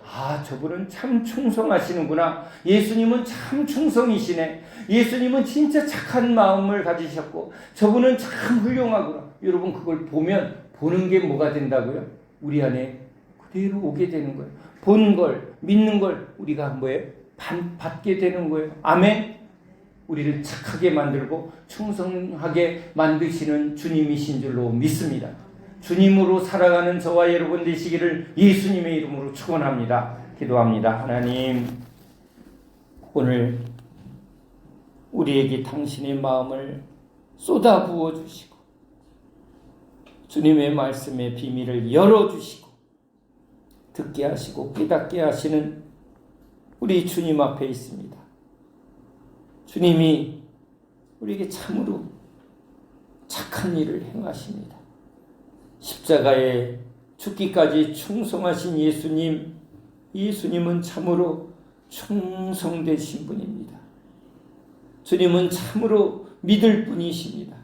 저분은 참 충성하시는구나. 예수님은 참 충성이시네. 예수님은 진짜 착한 마음을 가지셨고 저분은 참 훌륭하구나. 여러분 그걸 보는 게 뭐가 된다고요? 우리 안에 그대로 오게 되는 거예요. 본 걸, 믿는 걸 우리가 뭐예요? 받게 되는 거예요. 아멘. 우리를 착하게 만들고 충성하게 만드시는 주님이신 줄로 믿습니다. 주님으로 살아가는 저와 여러분 되시기를 예수님의 이름으로 축원합니다. 기도합니다. 하나님, 오늘 우리에게 당신의 마음을 쏟아 부어 주시고 주님의 말씀의 비밀을 열어주시고 듣게 하시고 깨닫게 하시는 우리 주님 앞에 있습니다. 주님이 우리에게 참으로 착한 일을 행하십니다. 십자가에 죽기까지 충성하신 예수님은 참으로 충성되신 분입니다. 주님은 참으로 믿을 분이십니다.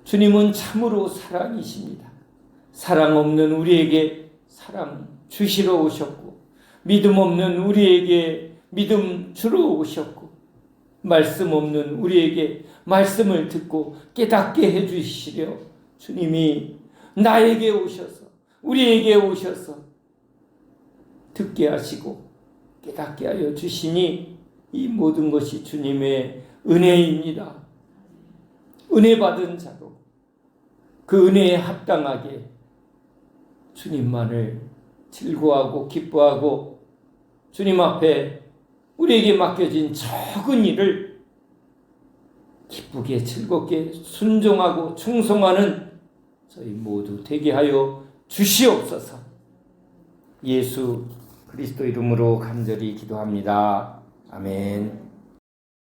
주님은 참으로 사랑이십니다. 사랑 없는 우리에게 사랑 주시러 오셨고 믿음 없는 우리에게 믿음 주러 오셨고 말씀 없는 우리에게 말씀을 듣고 깨닫게 해주시려 주님이 나에게 오셔서 우리에게 오셔서 듣게 하시고 깨닫게 하여 주시니 이 모든 것이 주님의 은혜입니다. 은혜 받은 자도 그 은혜에 합당하게 주님만을 즐거워하고 기뻐하고 주님 앞에 우리에게 맡겨진 적은 일을 기쁘게 즐겁게 순종하고 충성하는 저희 모두 되게 하여 주시옵소서. 예수 그리스도 이름으로 간절히 기도합니다. 아멘.